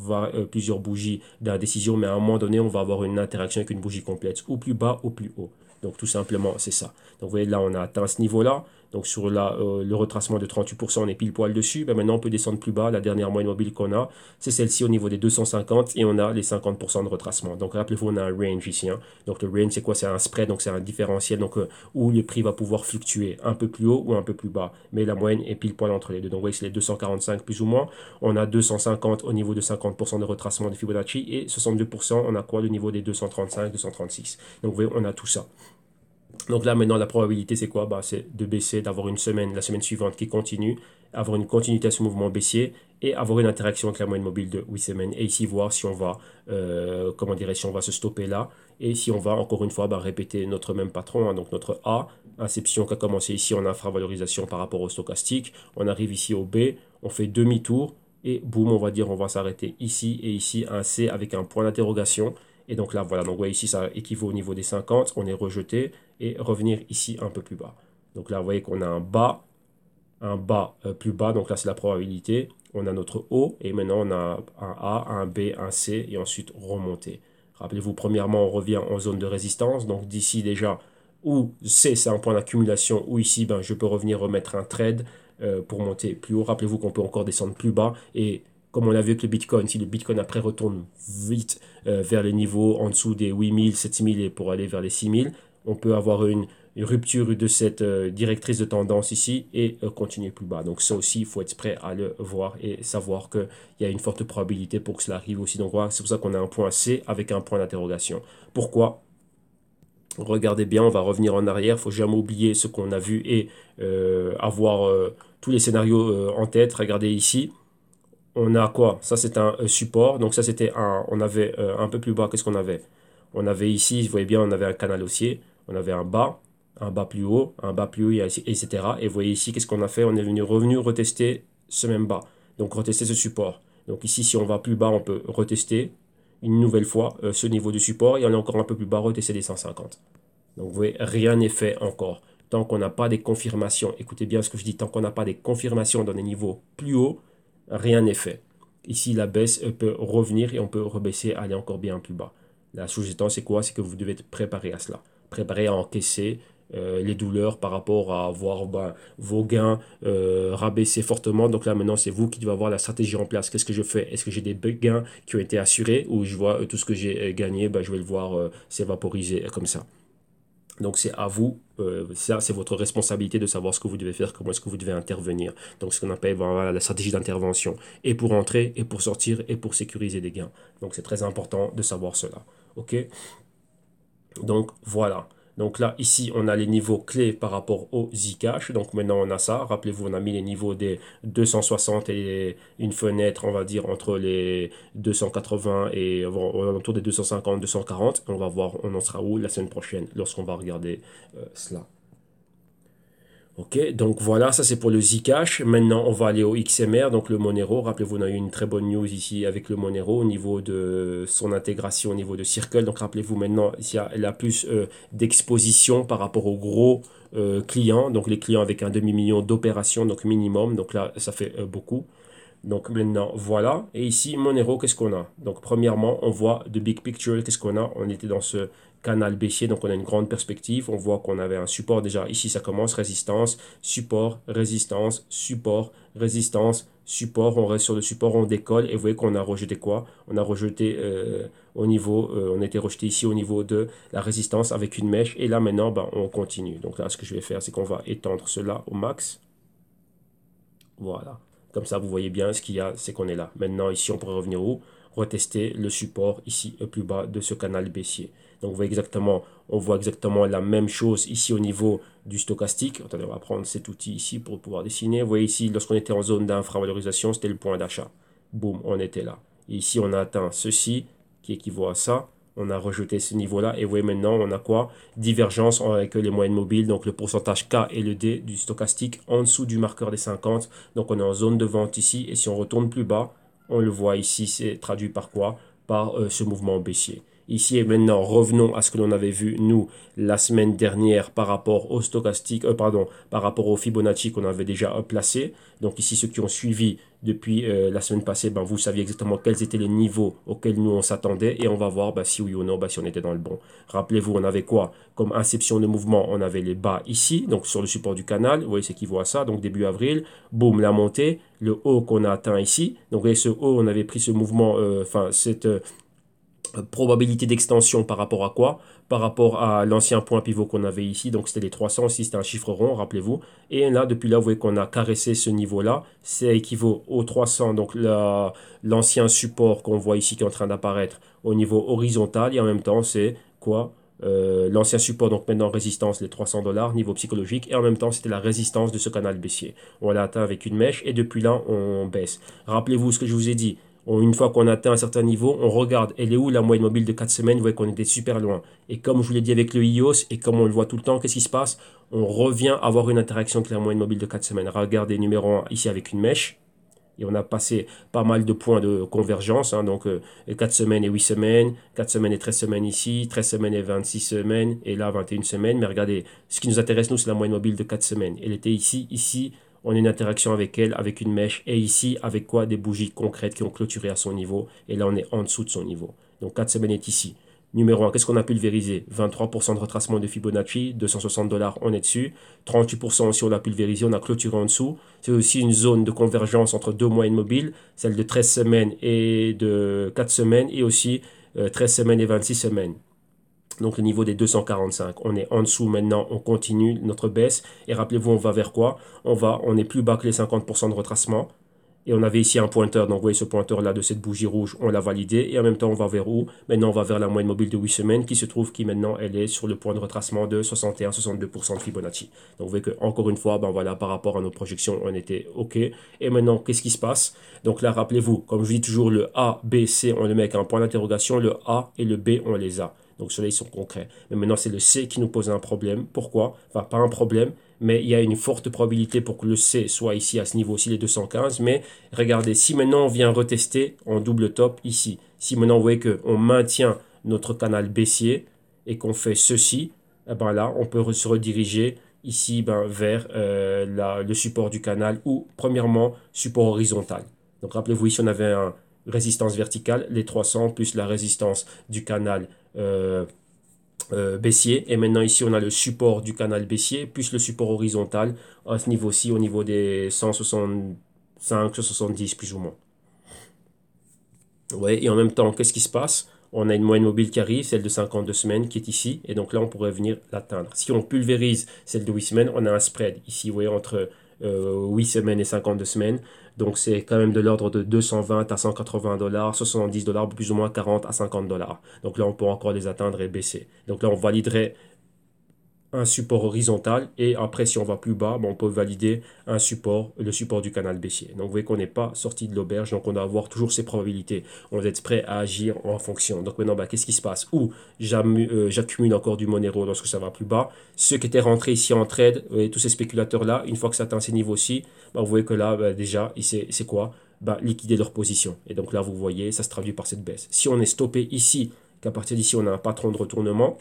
plusieurs bougies d'indécision, mais à un moment donné, on va avoir une interaction avec une bougie complète, ou plus bas ou plus haut. Donc tout simplement, c'est ça. Donc vous voyez là, on a atteint ce niveau-là. Donc sur le retracement de 38%, on est pile poil dessus. Ben maintenant, on peut descendre plus bas. La dernière moyenne mobile qu'on a, c'est celle-ci au niveau des 250 et on a les 50% de retracement. Donc rappelez-vous, on a un range ici. Hein. Donc le range, c'est quoi? C'est un spread, donc c'est un différentiel donc, où le prix va pouvoir fluctuer un peu plus haut ou un peu plus bas. Mais la moyenne est pile poil entre les deux. Donc vous voyez, c'est les 245 plus ou moins. On a 250 au niveau de 50% de retracement de Fibonacci et 62%, on a quoi? Le niveau des 235, 236. Donc vous voyez, on a tout ça. Donc là, maintenant, la probabilité, c'est quoi? C'est de baisser, d'avoir une semaine, la semaine suivante qui continue, avoir une continuité à ce mouvement baissier et avoir une interaction avec la moyenne mobile de 8 semaines. Et ici, voir si on va, comment dirais si on va se stopper là. Et si on va, encore une fois, répéter notre même patron, hein, donc notre A, inception qui a commencé ici en infravalorisation par rapport au stochastique. On arrive ici au B, on fait demi-tour et boum, on va dire, on va s'arrêter ici et ici, un C avec un point d'interrogation. Et donc là, voilà, donc voyez ici, ça équivaut au niveau des 50, on est rejeté, et revenir ici un peu plus bas. Donc là, vous voyez qu'on a un bas plus bas, donc là, c'est la probabilité. On a notre haut, et maintenant, on a un A, un B, un C, et ensuite remonter. Rappelez-vous, premièrement, on revient en zone de résistance, donc d'ici déjà, ou C, c'est un point d'accumulation, où ici, ben, je peux revenir remettre un trade pour monter plus haut. Rappelez-vous qu'on peut encore descendre plus bas. Et comme on l'a vu avec le Bitcoin, si le Bitcoin après retourne vite vers les niveaux en dessous des 8000, 7000 et pour aller vers les 6000, on peut avoir une rupture de cette directrice de tendance ici et continuer plus bas. Donc ça aussi, il faut être prêt à le voir et savoir qu'il y a une forte probabilité pour que cela arrive aussi. Donc voilà, c'est pour ça qu'on a un point C avec un point d'interrogation. Pourquoi? Regardez bien, on va revenir en arrière. Il ne faut jamais oublier ce qu'on a vu et avoir tous les scénarios en tête. Regardez ici. On a quoi? Ça, c'est un support. Donc ça, c'était un... On avait un peu plus bas. Qu'est-ce qu'on avait? On avait ici, vous voyez bien, on avait un canal haussier. On avait un bas plus haut, un bas plus haut, etc. Et vous voyez ici, qu'est-ce qu'on a fait? On est revenu retester ce même bas. Donc retester ce support. Donc ici, si on va plus bas, on peut retester une nouvelle fois ce niveau de support. Et on est encore un peu plus bas, retester les 150. Donc vous voyez, rien n'est fait encore. Tant qu'on n'a pas des confirmations, écoutez bien ce que je dis, tant qu'on n'a pas des confirmations dans des niveaux plus hauts, rien n'est fait. Ici, la baisse peut revenir et on peut rebaisser, aller encore bien plus bas. La sous-jacente, c'est quoi? C'est que vous devez être préparé à cela. Préparé à encaisser les douleurs par rapport à voir vos gains rabaisser fortement. Donc là, maintenant, c'est vous qui devez avoir la stratégie en place. Qu'est-ce que je fais? Est-ce que j'ai des gains qui ont été assurés ou je vois tout ce que j'ai gagné, je vais le voir s'évaporiser comme ça. Donc c'est à vous, ça c'est votre responsabilité de savoir ce que vous devez faire, comment est-ce que vous devez intervenir. Donc ce qu'on appelle voilà, la stratégie d'intervention, et pour entrer, et pour sortir, et pour sécuriser des gains. Donc c'est très important de savoir cela. OK? Donc voilà. Donc là, ici, on a les niveaux clés par rapport au Zcash. Donc maintenant, on a ça. Rappelez-vous, on a mis les niveaux des 260 et une fenêtre, on va dire, entre les 280 et autour des 250, 240. On va voir, on en sera où la semaine prochaine lorsqu'on va regarder cela. Ok, donc voilà, ça c'est pour le Zcash. Maintenant, on va aller au XMR, donc le Monero. Rappelez-vous, on a eu une très bonne news ici avec le Monero au niveau de son intégration au niveau de Circle. Donc rappelez-vous maintenant, il y a plus d'exposition par rapport aux gros clients. Donc les clients avec un demi-million d'opérations, donc minimum. Donc là, ça fait beaucoup. Donc maintenant, voilà. Et ici, Monero, qu'est-ce qu'on a? Donc premièrement, on voit the big picture, qu'est-ce qu'on a? On était dans ce canal baissier, donc on a une grande perspective. On voit qu'on avait un support déjà. Ici, ça commence, résistance, support, résistance, support, résistance, support. On reste sur le support, on décolle. Et vous voyez qu'on a rejeté quoi? On a rejeté au niveau, on était rejeté ici au niveau de la résistance avec une mèche. Et là, maintenant, on continue. Donc là, ce que je vais faire, c'est qu'on va étendre cela au max. Voilà. Comme ça, vous voyez bien ce qu'il y a, c'est qu'on est là. Maintenant, ici, on pourrait revenir où? Retester le support ici, plus bas de ce canal baissier. Donc, vous voyez exactement, on voit exactement la même chose ici au niveau du stochastique. Attendez, on va prendre cet outil ici pour pouvoir dessiner. Vous voyez ici, lorsqu'on était en zone d'infravalorisation, c'était le point d'achat. Boum, on était là. Et ici, on a atteint ceci qui équivaut à ça. On a rejeté ce niveau-là. Et vous voyez maintenant, on a quoi? Divergence avec les moyennes mobiles. Donc le pourcentage K et le D du stochastique en dessous du marqueur des 50. Donc on est en zone de vente ici. Et si on retourne plus bas, on le voit ici. C'est traduit par quoi? Par ce mouvement baissier. Ici et maintenant, revenons à ce que l'on avait vu, nous, la semaine dernière par rapport au stochastique, par rapport au Fibonacci qu'on avait déjà placé. Donc ici, ceux qui ont suivi depuis la semaine passée, vous saviez exactement quels étaient les niveaux auxquels nous on s'attendait et on va voir si oui ou non, si on était dans le bon. Rappelez-vous, on avait quoi comme inception de mouvement? On avait les bas ici, donc sur le support du canal, vous voyez, c'est qui voit ça, donc début avril, boum, la montée, le haut qu'on a atteint ici. Donc vous voyez, ce haut, on avait pris ce mouvement, cette probabilité d'extension par rapport à quoi? Par rapport à l'ancien point pivot qu'on avait ici, donc c'était les 300, ici c'était un chiffre rond, rappelez-vous. Et là, depuis là, vous voyez qu'on a caressé ce niveau-là, c'est équivaut aux 300, donc l'ancien support qu'on voit ici qui est en train d'apparaître au niveau horizontal, et en même temps, c'est quoi? L'ancien support, donc maintenant résistance, les 300 dollars, niveau psychologique, et en même temps, c'était la résistance de ce canal baissier. On l'a atteint avec une mèche, et depuis là, on baisse. Rappelez-vous ce que je vous ai dit. Une fois qu'on atteint un certain niveau, on regarde, elle est où la moyenne mobile de 4 semaines? Vous voyez qu'on était super loin. Et comme je vous l'ai dit avec le IOS, et comme on le voit tout le temps, qu'est-ce qui se passe? On revient avoir une interaction avec la moyenne mobile de 4 semaines. Regardez numéro 1 ici avec une mèche. Et on a passé pas mal de points de convergence, donc 4 semaines et 8 semaines, 4 semaines et 13 semaines ici, 13 semaines et 26 semaines, et là 21 semaines. Mais regardez, ce qui nous intéresse, nous, c'est la moyenne mobile de 4 semaines. Elle était ici, on a une interaction avec elle, avec une mèche, et ici, avec quoi? Des bougies concrètes qui ont clôturé à son niveau, et là on est en dessous de son niveau. Donc 4 semaines est ici. Numéro 1, qu'est-ce qu'on a pulvérisé? 23% de retracement de Fibonacci, 260 $, on est dessus. 38% aussi, on a pulvérisé, on a clôturé en dessous. C'est aussi une zone de convergence entre deux moyennes mobiles, celle de 13 semaines et de 4 semaines, et aussi 13 semaines et 26 semaines. Donc le niveau des 245, on est en dessous maintenant, on continue notre baisse. Et rappelez-vous, on va vers quoi? On est plus bas que les 50% de retracement. Et on avait ici un pointeur, donc vous voyez ce pointeur-là de cette bougie rouge, on l'a validé. Et en même temps, on va vers où? Maintenant, on va vers la moyenne mobile de 8 semaines qui se trouve qui maintenant, elle est sur le point de retracement de 61-62% de Fibonacci. Donc vous voyez que encore une fois, ben voilà, par rapport à nos projections, on était OK. Et maintenant, qu'est-ce qui se passe? Donc là, rappelez-vous, comme je dis toujours, le A, B, C, on le met avec un point d'interrogation. Le A et le B, on les a. Donc ceux-là, ils sont concrets. Mais maintenant, c'est le C qui nous pose un problème. Pourquoi? Enfin, pas un problème, mais il y a une forte probabilité pour que le C soit ici à ce niveau-ci, les 215. Mais regardez, si maintenant on vient retester en double top ici, si maintenant vous voyez qu'on maintient notre canal baissier et qu'on fait ceci, eh ben là, on peut se rediriger ici vers le support du canal ou, premièrement, support horizontal. Donc rappelez-vous, ici on avait un résistance verticale, les 300 plus la résistance du canal euh, baissier. Et maintenant ici on a le support du canal baissier plus le support horizontal à ce niveau-ci, au niveau des 165, 170 plus ou moins. Ouais, et en même temps, qu'est-ce qui se passe? On a une moyenne mobile qui arrive, celle de 52 semaines qui est ici, et donc là on pourrait venir l'atteindre. Si on pulvérise celle de 8 semaines, on a un spread ici, vous voyez, entre 8 semaines et 52 semaines. Donc c'est quand même de l'ordre de 220 à 180 $, 70 $, plus ou moins 40 à 50 $. Donc là on peut encore les atteindre et baisser. Donc là on validerait un support horizontal et après si on va plus bas, on peut valider un support, le support du canal baissier. Donc vous voyez qu'on n'est pas sorti de l'auberge, donc on doit avoir toujours ces probabilités. On doit être prêt à agir en fonction. Donc maintenant, qu'est-ce qui se passe? Ou j'accumule encore du Monero lorsque ça va plus bas. Ceux qui étaient rentrés ici en trade, tous ces spéculateurs-là, une fois que ça atteint ces niveaux-ci, vous voyez que là, déjà, c'est quoi? Liquider leur position. Et donc là, vous voyez, ça se traduit par cette baisse. Si on est stoppé ici, qu'à partir d'ici, on a un patron de retournement,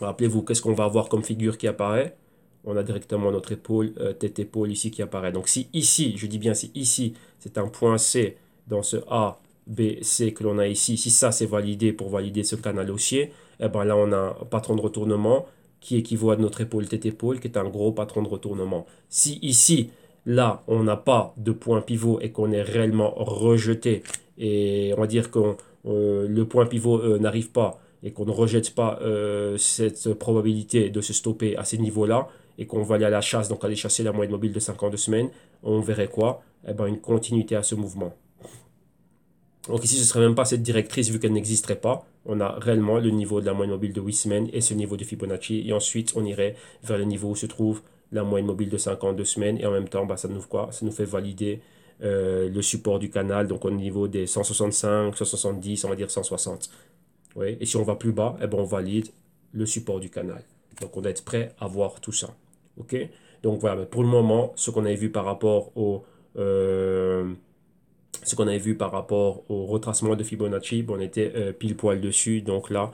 rappelez-vous, qu'est-ce qu'on va avoir comme figure qui apparaît? On a directement notre épaule, tête-épaule ici qui apparaît. Donc si ici, je dis bien si ici, c'est un point C dans ce A, B, C que l'on a ici, si ça c'est validé pour valider ce canal haussier, eh ben là on a un patron de retournement qui équivaut à notre épaule, tête-épaule, qui est un gros patron de retournement. Si ici, là, on n'a pas de point pivot et qu'on est réellement rejeté, et on va dire que le point pivot n'arrive pas, et qu'on ne rejette pas cette probabilité de se stopper à ces niveaux-là et qu'on va aller à la chasse, donc aller chasser la moyenne mobile de 52 semaines, on verrait quoi? Eh ben, une continuité à ce mouvement. Donc ici, ce ne serait même pas cette directrice vu qu'elle n'existerait pas. On a réellement le niveau de la moyenne mobile de 8 semaines et ce niveau de Fibonacci. Et ensuite, on irait vers le niveau où se trouve la moyenne mobile de 52 semaines. Et en même temps, ça nous, quoi? Ça nous fait valider le support du canal, donc au niveau des 165, 170, on va dire 160. Ouais. Et si on va plus bas, eh ben on valide le support du canal. Donc on doit être prêt à voir tout ça. OK? Donc voilà, pour le moment, ce qu'on avait vu par rapport au retracement de Fibonacci, on était pile poil dessus. Donc là,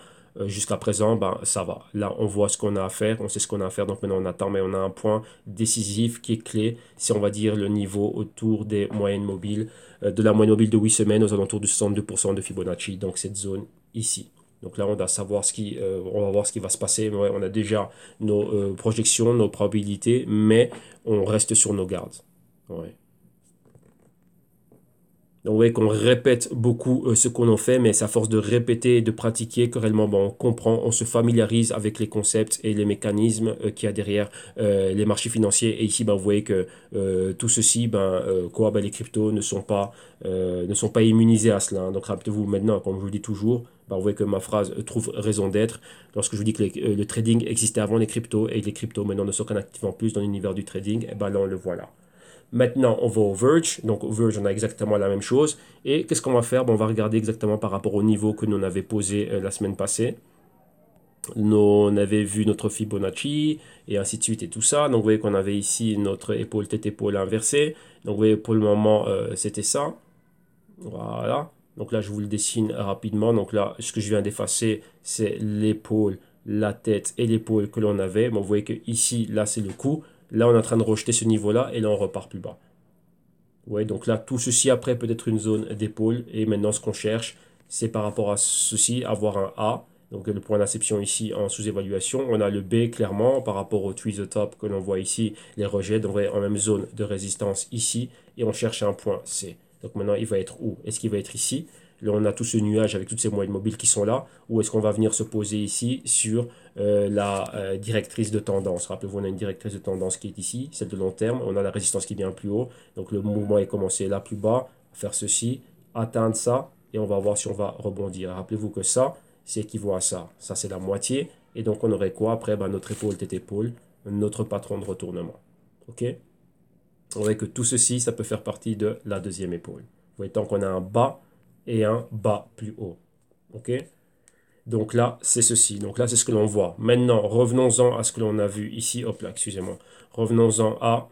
jusqu'à présent, ça va. Là, on voit ce qu'on a à faire, on sait ce qu'on a à faire. Donc maintenant, on attend, mais on a un point décisif qui est clé. C'est, on va dire, le niveau autour des moyennes mobiles, de la moyenne mobile de 8 semaines aux alentours de 62% de Fibonacci. Donc cette zone ici. Donc là, on doit savoir on va voir ce qui va se passer. Ouais, on a déjà nos projections, nos probabilités, mais on reste sur nos gardes. Ouais. Donc, vous voyez qu'on répète beaucoup ce qu'on en fait, mais c'est à force de répéter et de pratiquer que réellement on comprend, on se familiarise avec les concepts et les mécanismes qu'il y a derrière les marchés financiers. Et ici, vous voyez que tout ceci, les cryptos ne sont pas immunisés à cela. Donc, rappelez-vous maintenant, comme je vous le dis toujours, vous voyez que ma phrase trouve raison d'être lorsque je vous dis que le trading existait avant les cryptos et les cryptos maintenant ne sont qu'un actif en plus dans l'univers du trading. Et là, on le voit là. Maintenant, on va au Verge. Donc, au Verge, on a exactement la même chose. Et qu'est-ce qu'on va faire? On va regarder exactement par rapport au niveau que nous on avait posé la semaine passée. On avait vu notre Fibonacci et ainsi de suite et tout ça. Donc, vous voyez qu'on avait ici notre épaule, tête-épaule inversée. Donc, vous voyez, pour le moment, c'était ça. Voilà. Donc là, je vous le dessine rapidement. Donc là, ce que je viens d'effacer, c'est l'épaule, la tête et l'épaule que l'on avait. Vous voyez que ici, là, c'est le cou. Là, on est en train de rejeter ce niveau-là et là, on repart plus bas. Ouais, donc là, tout ceci après peut être une zone d'épaule. Et maintenant, ce qu'on cherche, c'est par rapport à ceci, avoir un A. Donc le point d'inception ici en sous-évaluation. On a le B clairement par rapport au tweeze the top que l'on voit ici, les rejets. Donc on est en même zone de résistance ici et on cherche un point C. Donc maintenant il va être où? Est-ce qu'il va être ici? Là on a tout ce nuage avec toutes ces moyennes mobiles qui sont là. Ou est-ce qu'on va venir se poser ici sur la directrice de tendance? Rappelez-vous, on a une directrice de tendance qui est ici, celle de long terme. On a la résistance qui vient plus haut. Donc le mouvement est commencé là plus bas. Faire ceci, atteindre ça et on va voir si on va rebondir. Rappelez-vous que ça, c'est équivaut à ça. Ça, c'est la moitié. Et donc, on aurait quoi après? Notre épaule, tête, épaule, notre patron de retournement. OK? On voit que tout ceci, ça peut faire partie de la deuxième épaule. Vous voyez, tant qu'on a un bas et un bas plus haut. OK? Donc là, c'est ceci. Donc là, c'est ce que l'on voit. Maintenant, revenons-en à ce que l'on a vu ici. Hop là, excusez-moi. Revenons-en à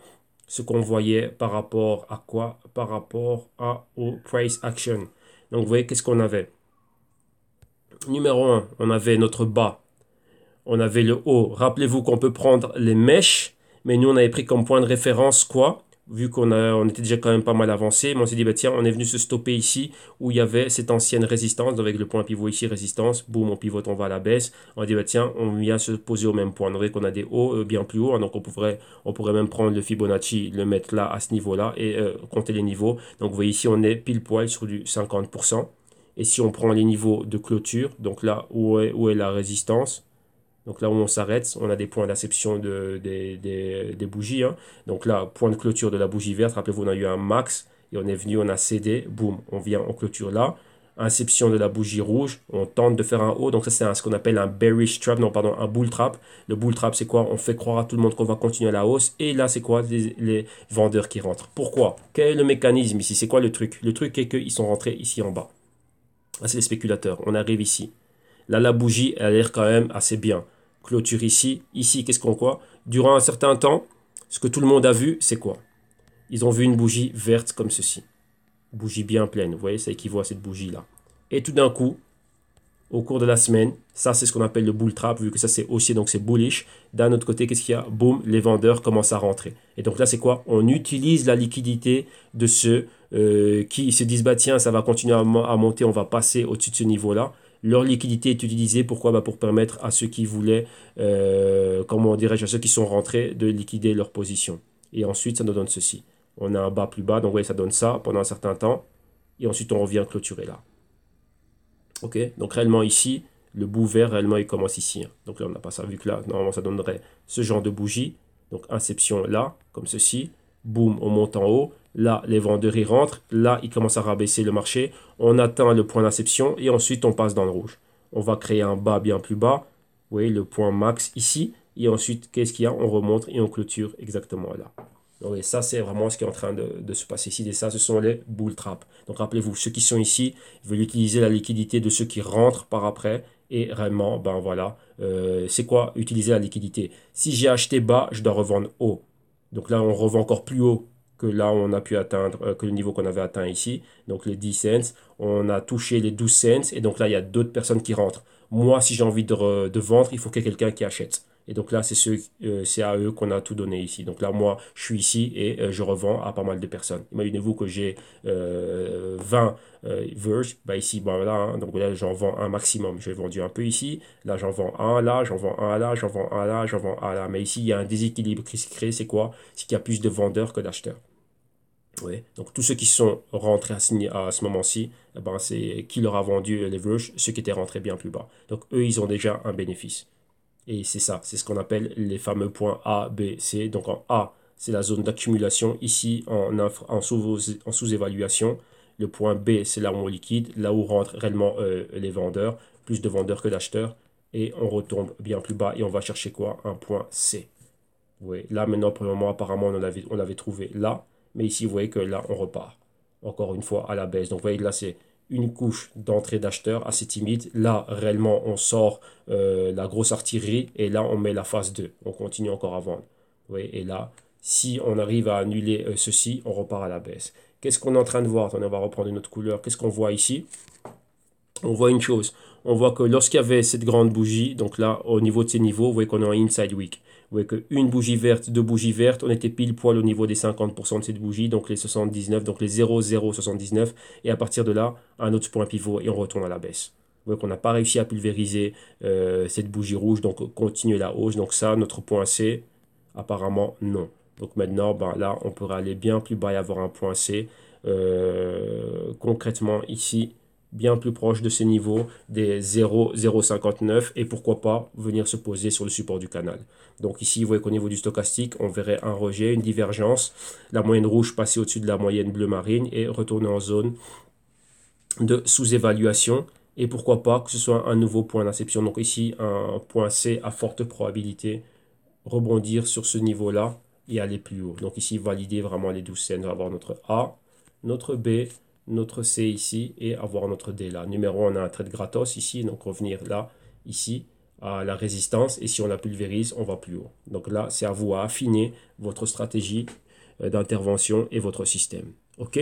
ce qu'on voyait par rapport à quoi? Par rapport au price action. Donc, vous voyez, qu'est-ce qu'on avait? Numéro 1, on avait notre bas. On avait le haut. Rappelez-vous qu'on peut prendre les mèches, mais nous, on avait pris comme point de référence quoi? Vu on était déjà quand même pas mal avancé, mais on s'est dit, bah, tiens, on est venu se stopper ici, où il y avait cette ancienne résistance, avec le point pivot ici, résistance, boum, on pivote, on va à la baisse. On a dit, bah, tiens, on vient se poser au même point. On voit qu'on a des hauts bien plus hauts, hein, donc on pourrait même prendre le Fibonacci, le mettre là, à ce niveau-là, et compter les niveaux. Donc vous voyez ici, on est pile poil sur du 50%. Et si on prend les niveaux de clôture, donc là où est la résistance, donc là où on s'arrête, on a des points d'inception des bougies. Hein. Donc là, point de clôture de la bougie verte, rappelez-vous, on a eu un max et on est venu, on a cédé, boum, on vient en clôture là. Inception de la bougie rouge, on tente de faire un haut, donc ça c'est ce qu'on appelle un bearish trap, non pardon, un bull trap. Le bull trap c'est quoi? On fait croire à tout le monde qu'on va continuer à la hausse et là c'est quoi? Les vendeurs qui rentrent. Pourquoi? Quel est le mécanisme ici? C'est quoi le truc? Le truc est qu'ils sont rentrés ici en bas. Là c'est les spéculateurs, on arrive ici. Là, la bougie, elle a l'air quand même assez bien. Clôture ici. Ici, qu'est-ce qu'on voit? Durant un certain temps, ce que tout le monde a vu, c'est quoi? Ils ont vu une bougie verte comme ceci. Bougie bien pleine. Vous voyez, ça équivaut à cette bougie-là. Et tout d'un coup, au cours de la semaine, ça, c'est ce qu'on appelle le bull trap, vu que ça, c'est haussier, donc c'est bullish. D'un autre côté, qu'est-ce qu'il y a? Boum, les vendeurs commencent à rentrer. Et donc là, c'est quoi? On utilise la liquidité de ceux qui se disent, bah tiens, ça va continuer à monter, on va passer au-dessus de ce niveau-là. Leur liquidité est utilisée, pourquoi? Bah pour permettre à ceux qui voulaient, comment dirais-je, à ceux qui sont rentrés de liquider leur position. Et ensuite, ça nous donne ceci. On a un bas plus bas, donc ouais, ça donne ça pendant un certain temps. Et ensuite, on revient clôturer là. Ok? Donc réellement ici, le bout vert, réellement, il commence ici. Hein. Donc là, on n'a pas ça, vu que là, normalement, ça donnerait ce genre de bougie. Donc inception là, comme ceci. Boum, on monte en haut. Là, les vendeurs y rentrent. Là, ils commencent à rabaisser le marché. On atteint le point d'inception et ensuite, on passe dans le rouge. On va créer un bas bien plus bas. Vous voyez, le point max ici. Et ensuite, qu'est-ce qu'il y a? On remonte et on clôture exactement là. Donc, et ça, c'est vraiment ce qui est en train de se passer ici. Et ça, ce sont les bull traps. Donc, rappelez-vous, ceux qui sont ici veulent utiliser la liquidité de ceux qui rentrent par après. Et réellement, ben voilà, c'est quoi utiliser la liquidité? Si j'ai acheté bas, je dois revendre haut. Donc là, on revend encore plus haut que là, on a pu atteindre, que le niveau qu'on avait atteint ici. Donc les 10 cents, on a touché les 12 cents. Et donc là, il y a d'autres personnes qui rentrent. Moi, si j'ai envie de vendre, il faut qu'il y ait quelqu'un qui achète. Et donc là, c'est à eux qu'on a tout donné ici. Donc là, moi, je suis ici et je revends à pas mal de personnes. Imaginez-vous que j'ai 20 verges. Bah ici, bah voilà, hein, donc là, j'en vends un maximum. J'ai vendu un peu ici. Là, j'en vends un là, j'en vends un là, j'en vends un là, j'en vends un là. Mais ici, il y a un déséquilibre qui se crée. C'est quoi? C'est qu'il y a plus de vendeurs que d'acheteurs. Ouais. Donc tous ceux qui sont rentrés à ce moment-ci, eh ben, c'est qui leur a vendu les verges, ceux qui étaient rentrés bien plus bas. Donc eux, ils ont déjà un bénéfice. Et c'est ça, c'est ce qu'on appelle les fameux points A, B, C. Donc en A, c'est la zone d'accumulation. Ici, en sous-évaluation. Le point B, c'est là où on liquide, là où rentrent réellement les vendeurs. Plus de vendeurs que d'acheteurs. Et on retombe bien plus bas et on va chercher quoi? Un point C. Vous voyez, là maintenant, pour le moment, apparemment, on l'avait trouvé là. Mais ici, vous voyez que là, on repart. Encore une fois, à la baisse. Donc vous voyez que là, c'est une couche d'entrée d'acheteurs assez timide. Là, réellement, on sort la grosse artillerie et là, on met la phase 2. On continue encore à vendre. Vous voyez, et là, si on arrive à annuler ceci, on repart à la baisse. Qu'est-ce qu'on est en train de voir? Attendez, on va reprendre une autre couleur. Qu'est-ce qu'on voit ici? On voit une chose. On voit que lorsqu'il y avait cette grande bougie, donc là, au niveau de ces niveaux, vous voyez qu'on est en inside week. Vous voyez qu'une bougie verte, deux bougies vertes, on était pile poil au niveau des 50% de cette bougie, donc les 79, donc les 0,079. Et à partir de là, un autre point pivot et on retourne à la baisse. Vous voyez qu'on n'a pas réussi à pulvériser cette bougie rouge, donc continuer la hausse. Donc ça, notre point C, apparemment non. Donc maintenant, ben, là, on pourrait aller bien plus bas et avoir un point C. Concrètement, ici, bien plus proche de ces niveaux des 0,059 et pourquoi pas venir se poser sur le support du canal. Donc ici, vous voyez qu'au niveau du stochastique, on verrait un rejet, une divergence. La moyenne rouge passer au-dessus de la moyenne bleu marine et retourner en zone de sous-évaluation. Et pourquoi pas que ce soit un nouveau point d'inception. Donc ici, un point C à forte probabilité rebondir sur ce niveau-là et aller plus haut. Donc ici, valider vraiment les 12 scènes. On va avoir notre A, notre B, notre C ici et avoir notre D là. Numéro 1, on a un trade gratos ici. Donc revenir là, ici, à la résistance. Et si on la pulvérise, on va plus haut. Donc là, c'est à vous à affiner votre stratégie d'intervention et votre système. OK?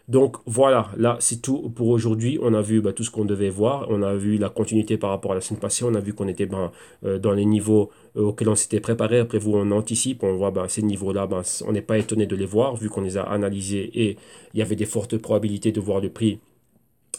Donc voilà, là c'est tout pour aujourd'hui. On a vu tout ce qu'on devait voir. On a vu la continuité par rapport à la semaine passée. On a vu qu'on était dans les niveaux auxquels on s'était préparé. Après vous, on anticipe. On voit ces niveaux-là, on n'est pas étonné de les voir vu qu'on les a analysés et il y avait des fortes probabilités de voir le prix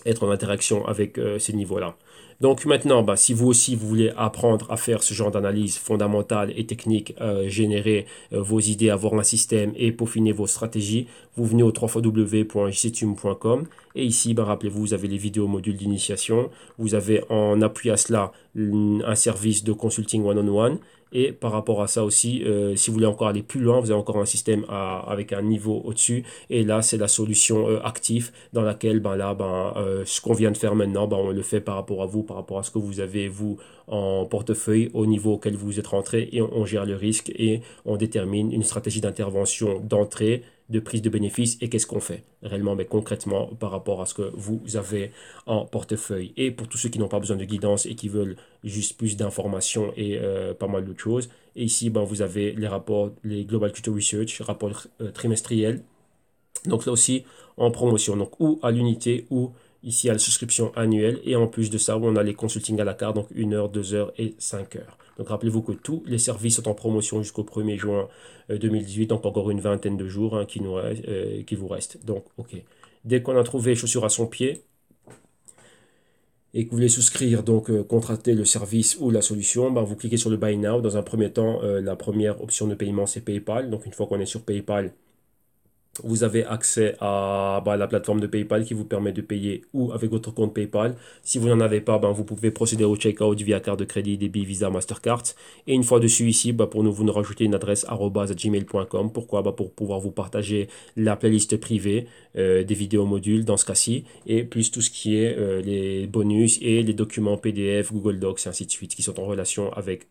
être en interaction avec ces niveaux-là. Donc maintenant, si vous aussi vous voulez apprendre à faire ce genre d'analyse fondamentale et technique, générer vos idées, avoir un système et peaufiner vos stratégies, vous venez au www.jctube.com et ici, rappelez-vous, vous avez les vidéos modules d'initiation, vous avez en appui à cela un service de consulting one-on-one. Et par rapport à ça aussi, si vous voulez encore aller plus loin, vous avez encore un système avec un niveau au-dessus. Et là, c'est la solution active dans laquelle, ce qu'on vient de faire maintenant, on le fait par rapport à vous, par rapport à ce que vous avez, vous, en portefeuille, au niveau auquel vous êtes rentré. Et on gère le risque et on détermine une stratégie d'intervention d'entrée, de prise de bénéfices et qu'est-ce qu'on fait réellement, mais concrètement par rapport à ce que vous avez en portefeuille. Et pour tous ceux qui n'ont pas besoin de guidance et qui veulent juste plus d'informations et pas mal d'autres choses. Et ici, vous avez les rapports, les Global Tutor Research, rapports trimestriels. Donc là aussi, en promotion, donc ou à l'unité ou ici à la souscription annuelle. Et en plus de ça, on a les consultings à la carte, donc 1 heure, 2 heures et 5 heures. Donc rappelez-vous que tous les services sont en promotion jusqu'au 1er juin 2018, donc encore une vingtaine de jours qui vous restent. Donc, ok. Dès qu'on a trouvé chaussures à son pied, et que vous voulez souscrire, donc contracter le service ou la solution, vous cliquez sur le Buy Now. Dans un premier temps, la première option de paiement, c'est PayPal. Donc une fois qu'on est sur PayPal, vous avez accès à la plateforme de PayPal qui vous permet de payer ou avec votre compte PayPal. Si vous n'en avez pas, vous pouvez procéder au checkout via carte de crédit, débit, Visa, Mastercard. Et une fois dessus ici, pour vous nous rajouter une adresse @gmail.com. Pourquoi? Pour pouvoir vous partager la playlist privée des vidéos modules dans ce cas-ci et plus tout ce qui est les bonus et les documents PDF, Google Docs et ainsi de suite qui sont en relation avec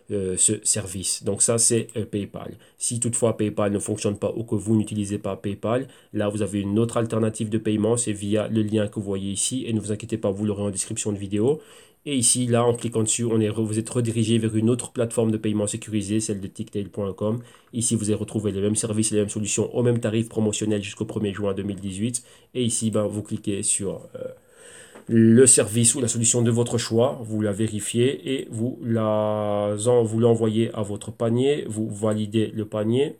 ce service. Donc ça, c'est PayPal. Si toutefois PayPal ne fonctionne pas ou que vous n'utilisez pas PayPal, là vous avez une autre alternative de paiement, c'est via le lien que vous voyez ici et ne vous inquiétez pas, vous l'aurez en description de vidéo. Et ici, là, en cliquant dessus, vous êtes redirigé vers une autre plateforme de paiement sécurisée, celle de Ticktail.com. Ici, vous allez retrouver les mêmes services et les mêmes solutions au même tarif promotionnel jusqu'au 1er juin 2018. Et ici, vous cliquez sur le service ou la solution de votre choix, vous la vérifiez et vous l'envoyez à votre panier, vous validez le panier.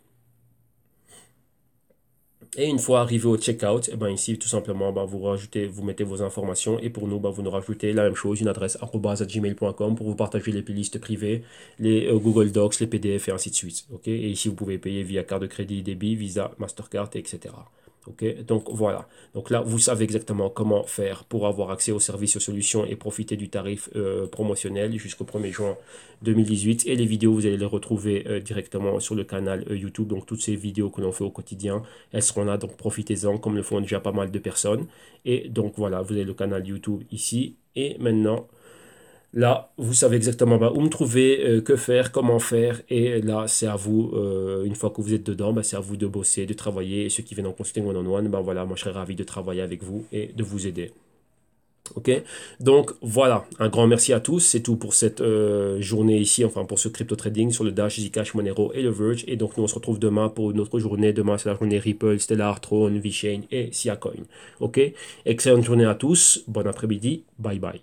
Et une fois arrivé au checkout, ici tout simplement vous mettez vos informations et pour nous vous nous rajoutez la même chose, une adresse @gmail.com pour vous partager les playlists privées, les Google Docs, les PDF et ainsi de suite. Ok, et ici vous pouvez payer via carte de crédit, débit, Visa, Mastercard, etc. Ok, donc voilà. Donc là, vous savez exactement comment faire pour avoir accès aux services, aux solutions et profiter du tarif promotionnel jusqu'au 1er juin 2018. Et les vidéos, vous allez les retrouver directement sur le canal YouTube. Donc toutes ces vidéos que l'on fait au quotidien, elles seront là. Donc profitez-en, comme le font déjà pas mal de personnes. Et donc voilà, vous avez le canal YouTube ici. Et maintenant, là, vous savez exactement où me trouver, que faire, comment faire. Et là, c'est à vous, une fois que vous êtes dedans, c'est à vous de bosser, de travailler. Et ceux qui viennent en consulting one-on-one, voilà, moi je serais ravi de travailler avec vous et de vous aider. Ok, donc voilà, un grand merci à tous. C'est tout pour cette journée ici, enfin pour ce crypto trading sur le Dash, Zcash, Monero et le Verge. Et donc nous on se retrouve demain pour une autre journée. Demain c'est la journée Ripple, Stellar, Tron, VeChain et Siacoin. Ok, excellente journée à tous, bon après-midi, bye bye.